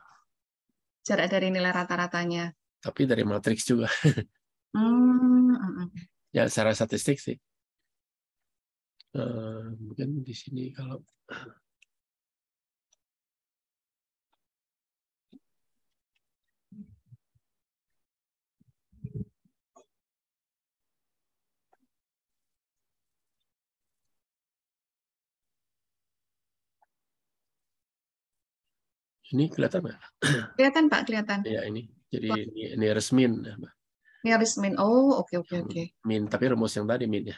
Jarak dari nilai rata-ratanya. Tapi dari matriks juga. Ya, secara statistik sih. Mungkin di sini kalau ini kelihatan nggak? Kelihatan Pak, kelihatan. Ya ini. Jadi ini resmin. Nearest min. Oh, oke. Min, tapi rumus yang tadi min ya.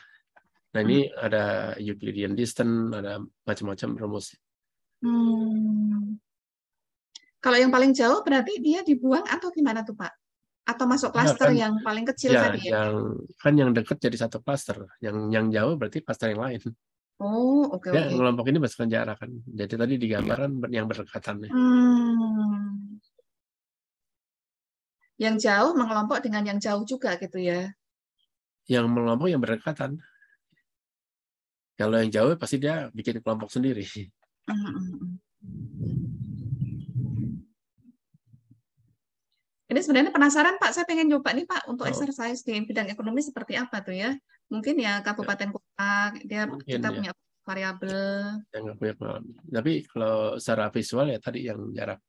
Nah ini ada Euclidean distance, ada macam-macam rumus. Kalau yang paling jauh berarti dia dibuang atau gimana tuh Pak? Atau masuk klaster yang paling kecil tadi ya? Yang dekat jadi satu klaster. Yang jauh berarti klaster yang lain. Oh, oke. Ya, kelompok ini berdasarkan jarak kan. Jadi tadi digambarkan yang berdekatan. Yang jauh mengelompok dengan yang jauh juga gitu ya? Yang mengelompok yang berdekatan. Kalau yang jauh pasti dia bikin kelompok sendiri. Ini sebenarnya penasaran Pak, saya pengen coba nih Pak untuk exercise di bidang ekonomi seperti apa tuh ya? Mungkin ya kabupaten kota, kita punya variabel. Yang nggak punya pengalaman. Tapi kalau secara visual ya tadi yang jarak.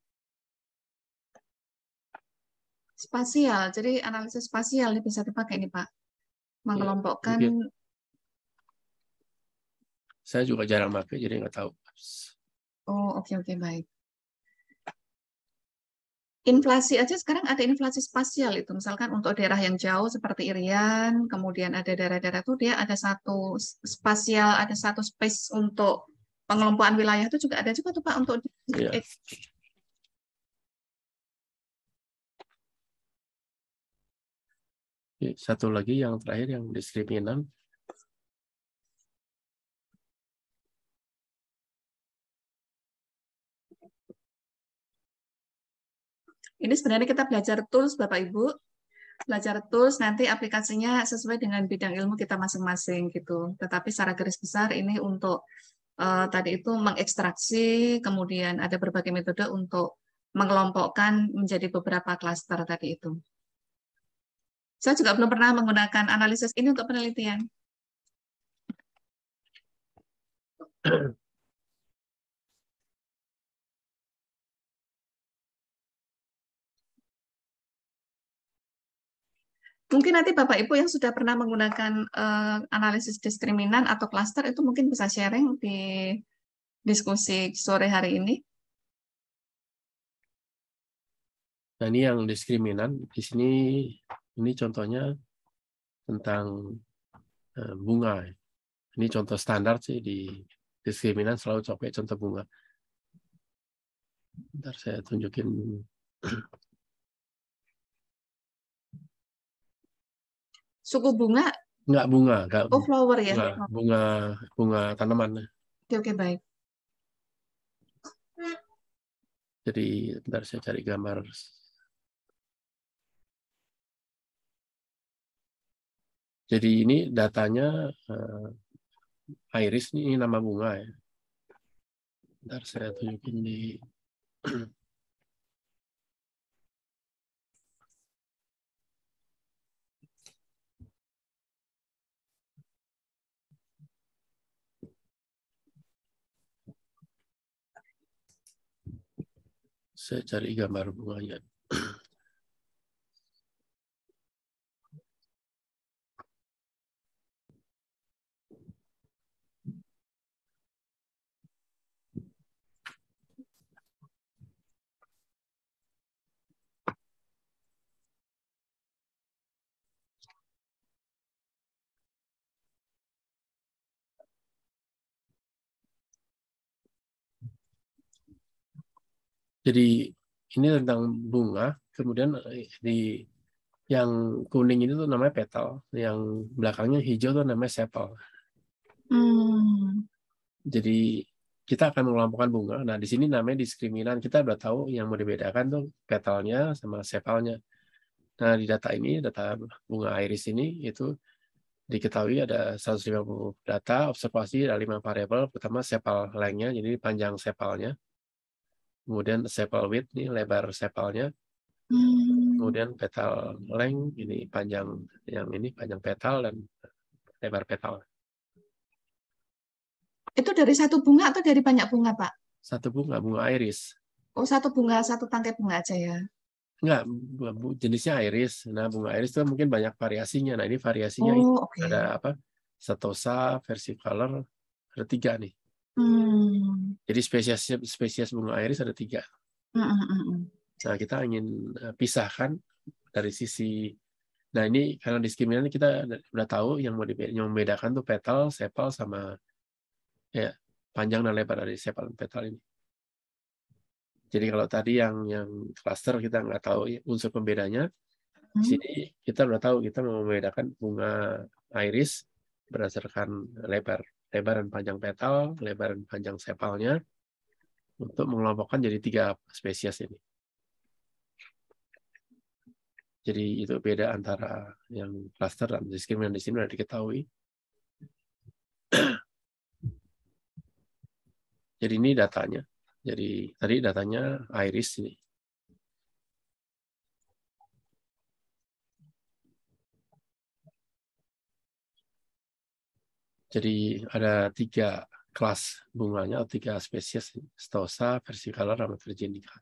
Spasial, jadi analisis spasial ini bisa dipakai nih Pak. Mengelompokkan. Ya, saya juga jarang pakai, jadi nggak tahu. Oh, oke, baik. inflasi aja sekarang ada inflasi spasial itu. Misalkan untuk daerah yang jauh seperti Irian, kemudian ada daerah-daerah itu dia ada satu spasial, ada satu space untuk pengelompokan wilayah itu juga ada juga tuh Pak untuk Ya. Oke, satu lagi yang terakhir yang diskriminan. Ini sebenarnya kita belajar tools Bapak Ibu, belajar tools nanti aplikasinya sesuai dengan bidang ilmu kita masing-masing gitu. Tetapi secara garis besar ini untuk tadi itu mengekstraksi, kemudian ada berbagai metode untuk mengelompokkan menjadi beberapa klaster tadi itu. Saya juga belum pernah menggunakan analisis ini untuk penelitian. Mungkin nanti Bapak Ibu yang sudah pernah menggunakan analisis diskriminan atau klaster itu mungkin bisa sharing di diskusi sore hari ini. Nah, ini yang diskriminan di sini, ini contohnya tentang bunga. Ini contoh standar sih di diskriminan, selalu coba contoh bunga. Bentar saya tunjukin. Suku bunga? Enggak bunga, enggak. Oh, flower ya. Bunga tanaman. Oke, baik. Jadi bentar saya cari gambar. Jadi ini datanya iris, ini nama bunga ya. Bentar saya tunjukin di saya cari gambar bunganya. Jadi ini tentang bunga, kemudian di yang kuning itu tuh namanya petal, yang belakangnya hijau tuh namanya sepal. Jadi kita akan mengelompokkan bunga. Nah, di sini namanya diskriminan. Kita udah tahu yang mau dibedakan tuh petalnya sama sepalnya. Nah, di data ini, data bunga iris ini, itu diketahui ada 150 data, observasi, ada 5 variabel. Pertama, sepal length-nya, jadi panjang sepalnya. Kemudian sepal width, ini lebar sepalnya. Kemudian petal length, ini panjang, yang ini panjang petal dan lebar petal. Itu dari satu bunga atau dari banyak bunga, Pak? Satu bunga iris. Oh, satu bunga, satu tangkai bunga aja ya? Enggak, jenisnya iris. Nah, bunga iris itu mungkin banyak variasinya. Nah, ini variasinya ada apa? Setosa, versicolor, ada 3 nih. Jadi spesies bunga iris ada 3. Nah, kita ingin pisahkan dari sisi. Nah, ini karena diskriminan kita udah tahu yang membedakan tuh petal, sepal sama ya panjang dan lebar dari sepal dan petal ini. Jadi kalau tadi yang cluster kita nggak tahu unsur pembedanya, di sini kita udah tahu kita mau membedakan bunga iris berdasarkan lebar dan panjang petal, lebar dan panjang sepalnya untuk mengelompokkan jadi 3 spesies ini. Jadi itu beda antara yang cluster dan diskriminan. Di sini sudah diketahui. Jadi ini datanya. Jadi tadi datanya iris ini. Jadi ada 3 kelas bunganya atau 3 spesies, Stosa, versicolor, sama virginica.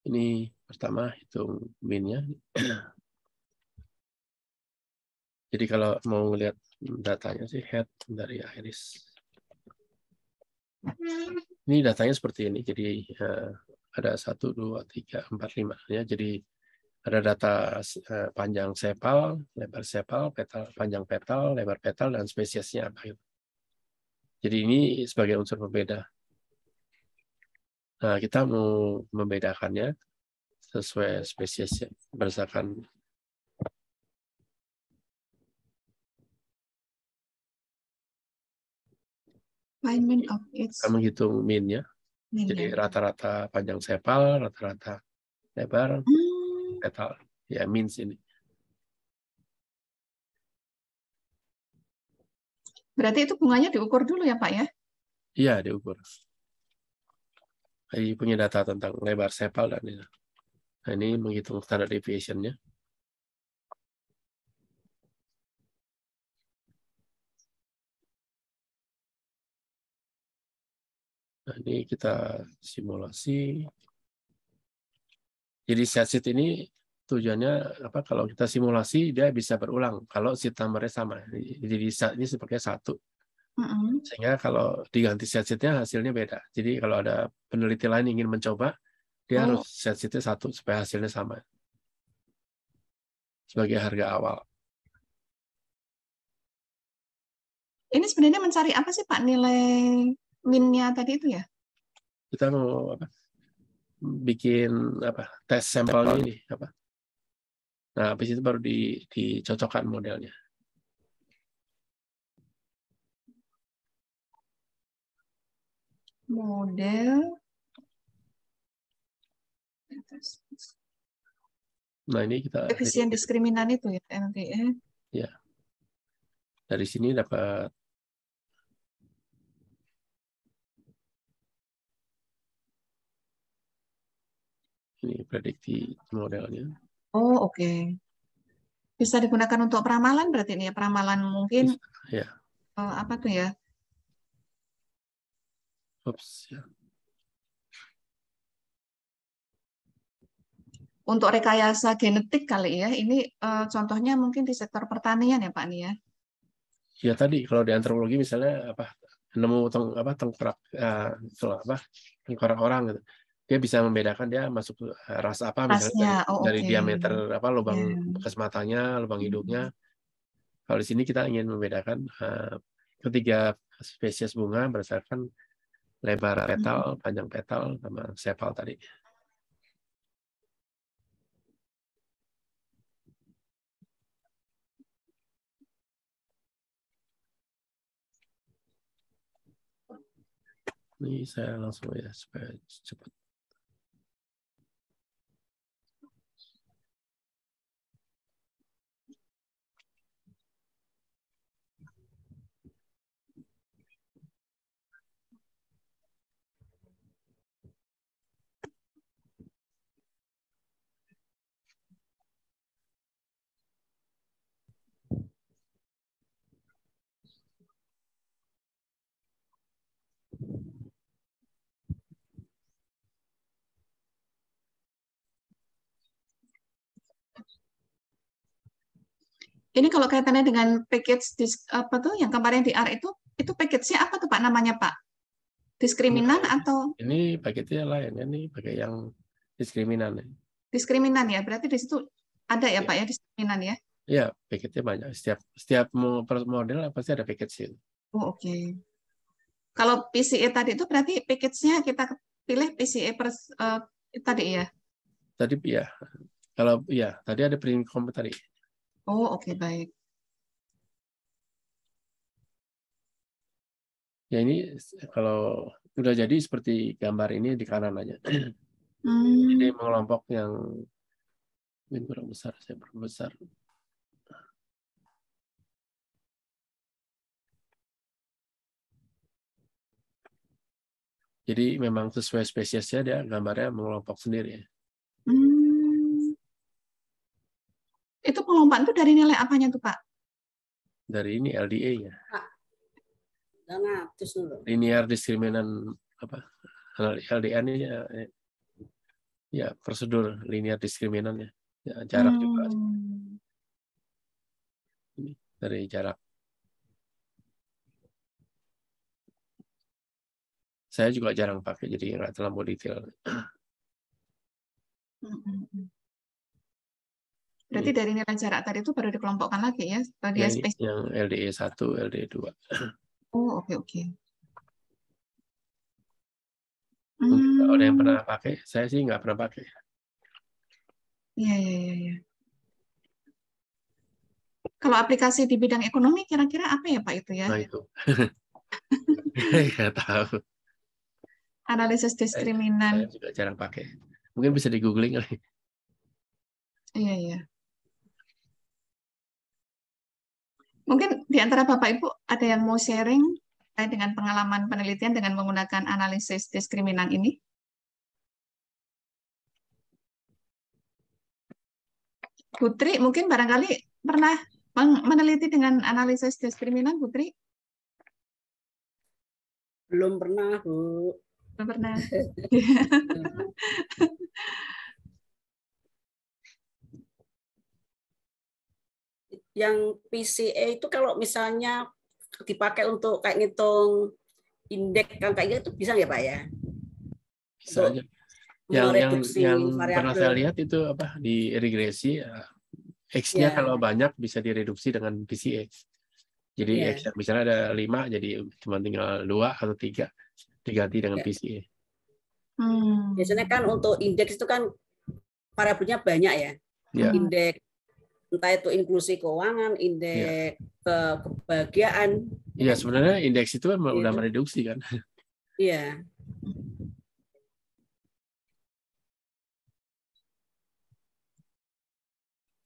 Ini pertama hitung min-nya. Jadi kalau mau lihat datanya sih head dari iris. Ini datanya seperti ini. Jadi ada 1, 2, 3, 4, 5 ya. Jadi ada data panjang sepal, lebar sepal, petal, panjang petal, lebar petal, dan spesiesnya apa itu. Jadi ini sebagai unsur pembeda. Nah, kita mau membedakannya sesuai spesiesnya berdasarkan Find mean of its kita menghitung min-nya. mean, Jadi ya. rata-rata panjang sepal, rata-rata lebar petal. Ya, min ini. Berarti itu bunganya diukur dulu ya Pak ya? Iya, diukur. Jadi punya data tentang lebar sepal dan ini. Nah, ini menghitung standard deviation-nya. Nah, ini kita simulasi. Jadi set ini tujuannya apa? Kalau kita simulasi dia bisa berulang kalau sheet number-nya sama. Jadi set ini sepertinya 1. Sehingga kalau diganti set-nya hasilnya beda. Jadi kalau ada peneliti lain ingin mencoba, dia harus set-nya 1 supaya hasilnya sama. Sebagai harga awal. Ini sebenarnya mencari apa sih Pak, nilai min-nya tadi itu ya? Kita mau apa? Bikin apa? Tes sampelnya ini apa? Nah, habis itu baru dicocokkan modelnya. Model. Nah, ini kita Efisien diskriminan itu ya nanti ya. Ya. Dari sini dapat ini prediksi modelnya. Oh, oke. Bisa digunakan untuk peramalan berarti ini ya, peramalan mungkin Ya. apa tuh ya? Oops, ya. Untuk rekayasa genetik kali ya. Ini contohnya mungkin di sektor pertanian ya Pak nih ya. Ya tadi kalau di antropologi misalnya apa nemu tengkorak tengkorak orang gitu. Dia bisa membedakan dia masuk ras apa misalnya Rasnya, dari oke. diameter apa lubang Ya. bekas matanya, lubang hidungnya. Kalau di sini kita ingin membedakan ketiga spesies bunga berdasarkan lebar petal, panjang petal, sama sepal tadi. Ini saya langsung ya supaya cepat. Ini kalau kaitannya dengan package apa tuh yang kemarin di R itu package-nya apa tuh Pak namanya Pak? Diskriminan atau Ini paketnya lain ya, ini pakai yang diskriminan. diskriminan ya? Berarti di situ ada ya Pak ya diskriminan ya? Iya, paketnya banyak. Setiap model pasti ada paket sih. Oh, oke. Kalau PCA tadi itu berarti package-nya kita pilih PCA tadi ya? Tadi ya, kalau ya tadi ada print comp tadi. Oh, oke, baik. Ya ini kalau udah jadi seperti gambar ini di kanan aja. Jadi mengelompok yang ini kurang besar, saya perbesar. Jadi memang sesuai spesiesnya dia gambarnya mengelompok sendiri. Itu pengelompokan itu dari nilai apanya tuh Pak? Dari ini LDA-nya. Linear diskriminan apa? LDA ini ya prosedur linear diskriminannya. Ya, jarak juga. Ini dari jarak. saya juga jarang pakai, jadi nggak terlalu detail. Berarti dari nilai jarak tadi itu baru dikelompokkan lagi ya? Dia Yang LDE 1, LDE 2. Oh, oke. Mungkin kalau ada yang pernah pakai, saya sih nggak pernah pakai. Iya. Kalau aplikasi di bidang ekonomi kira-kira apa ya Pak itu ya? Nah itu. Nggak tahu. Analisis diskriminan. Saya juga jarang pakai. Mungkin bisa di googling kali. Iya. Mungkin di antara Bapak Ibu ada yang mau sharing terkait dengan pengalaman penelitian dengan menggunakan analisis diskriminan ini? Putri, mungkin barangkali pernah meneliti dengan analisis diskriminan, Putri? Belum pernah, Bu. Belum pernah. Yang PCA itu kalau misalnya dipakai untuk kayak ngitung indeks kan kayak gitu bisa ya Pak ya? Bisa aja. Yang pernah saya lihat itu apa di regresi X-nya kalau banyak bisa direduksi dengan PCA. Jadi X yang misalnya ada 5 jadi cuma tinggal 2 atau 3 diganti dengan PCA. Biasanya kan untuk indeks itu kan variabelnya banyak ya. Indeks entah itu inklusi keuangan, indeks kebahagiaan. Iya, sebenarnya indeks itu udah mereduksi kan. Iya.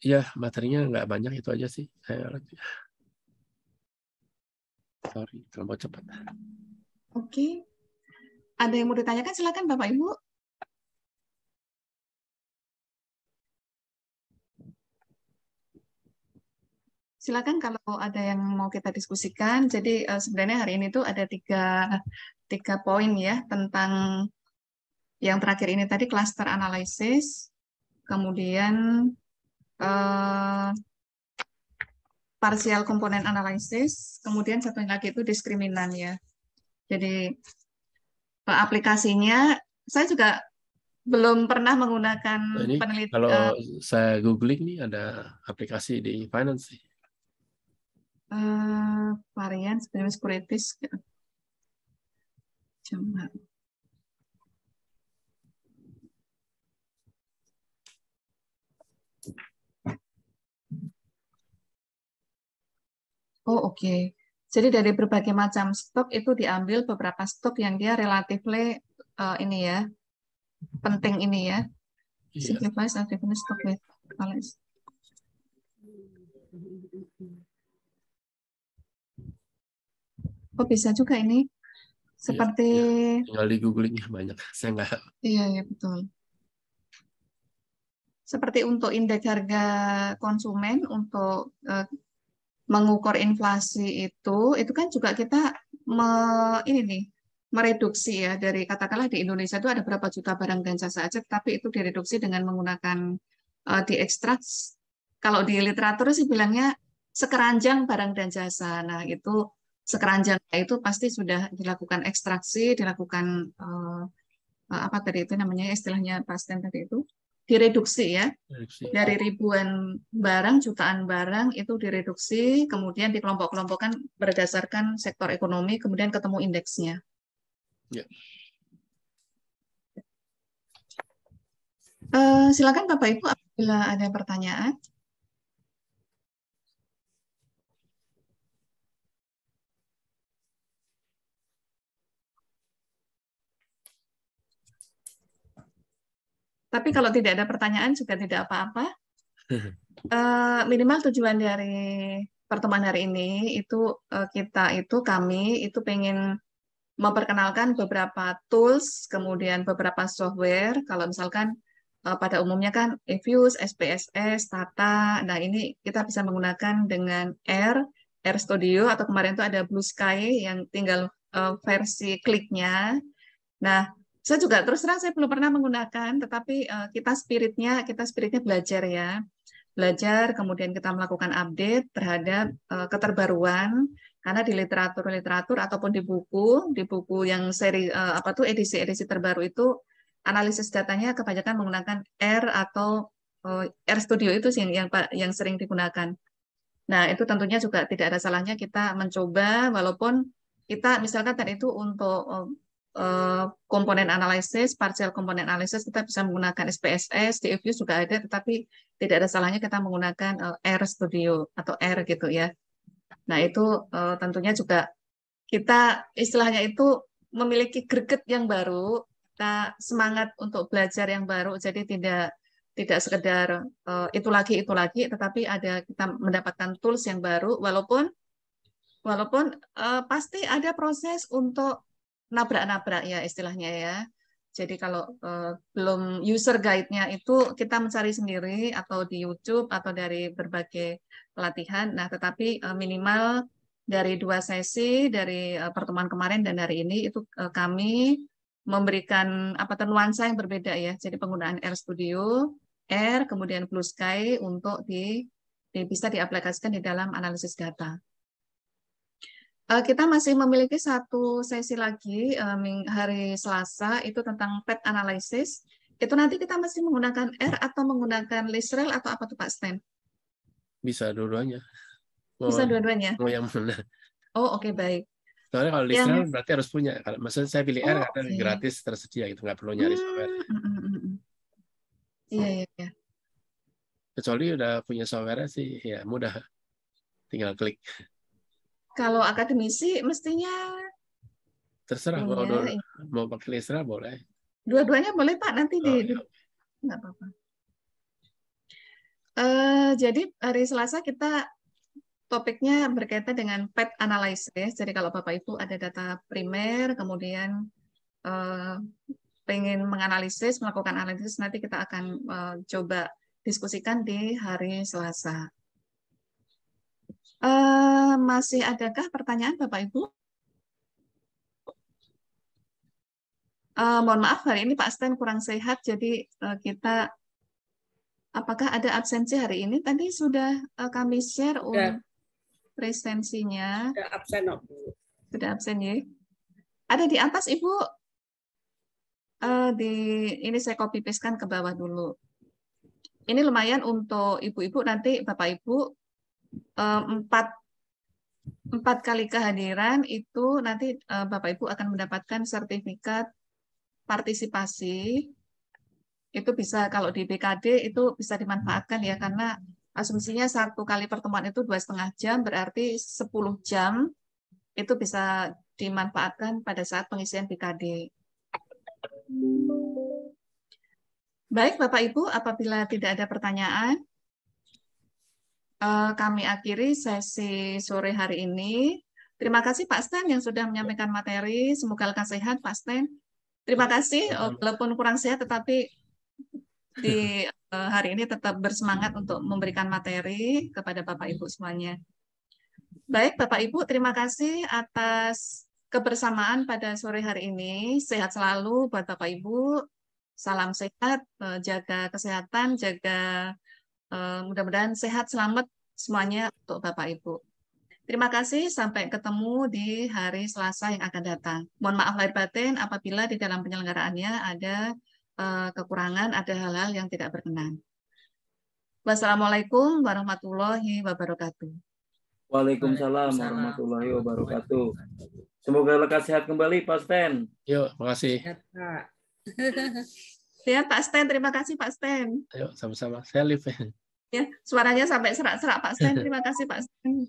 Iya, materinya nggak banyak, itu aja sih. Sorry, terlalu cepat. Oke. Ada yang mau ditanyakan? Silakan Bapak Ibu. Silakan kalau ada yang mau kita diskusikan. Jadi sebenarnya hari ini tuh ada tiga poin ya tentang yang terakhir ini tadi cluster analysis, kemudian partial component analysis, kemudian satu lagi itu diskriminan ya. Jadi aplikasinya saya juga belum pernah menggunakan penelitian. Kalau saya googling nih ada aplikasi di finance sih. Varian sebenarnya securities. Coba. Oh, oke. Jadi dari berbagai macam stok itu diambil beberapa stok yang dia relatively ini ya, penting ini ya. Simplifies and define stock with knowledge. Oh, bisa juga ini. Seperti tinggal di googling banyak. Saya nggak. Iya, betul. Seperti untuk indeks harga konsumen untuk mengukur inflasi itu kan juga kita mereduksi ya dari katakanlah di Indonesia itu ada berapa juta barang dan jasa aja, tapi itu direduksi dengan menggunakan diekstrak. Kalau di literatur sih bilangnya sekeranjang barang dan jasa. Nah itu sekeranjang itu pasti sudah dilakukan ekstraksi, dilakukan apa tadi itu namanya istilahnya Pasten tadi itu direduksi ya. Dari ribuan barang, jutaan barang itu direduksi, kemudian dikelompok-kelompokkan berdasarkan sektor ekonomi, kemudian ketemu indeksnya. Ya. Silakan Bapak Ibu apabila ada pertanyaan. Tapi kalau tidak ada pertanyaan juga tidak apa-apa. Minimal tujuan dari pertemuan hari ini itu kami itu pengen memperkenalkan beberapa tools, kemudian beberapa software. Kalau misalkan pada umumnya kan eViews, SPSS, Tata. Nah ini kita bisa menggunakan dengan R Studio atau kemarin itu ada Blue Sky yang tinggal versi kliknya. Nah saya juga terus terang saya belum pernah menggunakan, tetapi kita spiritnya belajar ya, belajar kemudian kita melakukan update terhadap keterbaruan Karena di literatur ataupun di buku yang seri edisi terbaru itu analisis datanya kebanyakan menggunakan R atau RStudio itu sih yang sering digunakan. Nah, itu tentunya juga tidak ada salahnya kita mencoba, walaupun kita misalkan tadi itu untuk komponen analisis, partial komponen analisis, kita bisa menggunakan SPSS, DFU juga ada, tetapi tidak ada salahnya kita menggunakan RStudio atau R gitu ya. Nah, itu tentunya juga kita istilahnya itu memiliki greget yang baru, kita semangat untuk belajar yang baru, jadi tidak sekedar itu lagi, tetapi kita mendapatkan tools yang baru, walaupun pasti ada proses untuk nabrak-nabrak ya istilahnya ya. Jadi kalau belum user guide-nya itu kita mencari sendiri atau di YouTube atau dari berbagai pelatihan. Nah, tetapi minimal dari 2 sesi dari pertemuan kemarin dan hari ini itu kami memberikan nuansa yang berbeda ya. Jadi penggunaan RStudio, R, kemudian Blue Sky untuk bisa diaplikasikan di dalam analisis data. Kita masih memiliki 1 sesi lagi hari Selasa itu tentang PET analysis. Itu nanti kita masih menggunakan R atau menggunakan LISREL atau apa tuh Pak Stan? Bisa dua-duanya. Bisa dua-duanya. Mau yang mana? Oh, oke, baik. Soalnya kalau LISREL berarti harus punya. Maksudnya saya pilih R karena gratis tersedia gitu, nggak perlu nyari software. Iya. Kecuali udah punya software sih, ya mudah. Tinggal klik. Kalau akademisi mestinya terserah mau pakai LISREL boleh. Dua-duanya boleh Pak, nanti nggak apa-apa. Jadi hari Selasa kita topiknya berkaitan dengan PET analysis. Jadi kalau Bapak Ibu ada data primer, kemudian pengen melakukan analisis, nanti kita akan coba diskusikan di hari Selasa. Masih adakah pertanyaan Bapak Ibu? Mohon maaf hari ini Pak Stan kurang sehat, jadi kita apakah ada absensi hari ini? Tadi sudah kami share presensinya. Sudah absen, Bu. Sudah absen ya. Ada di atas Ibu. Ini saya copy paste-kan ke bawah dulu. Ini lumayan untuk ibu-ibu, nanti Bapak Ibu 4 kali kehadiran itu nanti Bapak Ibu akan mendapatkan sertifikat partisipasi. Itu bisa kalau di BKD itu bisa dimanfaatkan ya, karena asumsinya 1 kali pertemuan itu 2,5 jam, berarti 10 jam itu bisa dimanfaatkan pada saat pengisian BKD. Baik Bapak Ibu, apabila tidak ada pertanyaan, kami akhiri sesi sore hari ini. Terima kasih Pak Stan yang sudah menyampaikan materi. Semoga lekas sehat Pak Stan. Terima kasih, walaupun kurang sehat, tetapi di hari ini tetap bersemangat untuk memberikan materi kepada Bapak Ibu semuanya. Baik Bapak Ibu, terima kasih atas kebersamaan pada sore hari ini. Sehat selalu buat Bapak Ibu. Salam sehat, jaga kesehatan, mudah-mudahan sehat, selamat semuanya untuk Bapak Ibu. Terima kasih, sampai ketemu di hari Selasa yang akan datang. Mohon maaf lahir batin apabila di dalam penyelenggaraannya ada kekurangan, ada hal-hal yang tidak berkenan. Wassalamualaikum warahmatullahi wabarakatuh. Waalaikumsalam warahmatullahi wabarakatuh. Semoga lekas sehat kembali Pak Stan. Yuk, makasih. Ya, Pak Stan, terima kasih Pak Stan. Ayo, sama-sama. Saya live. Ya, suaranya sampai serak-serak Pak Stan. Terima kasih Pak Stan.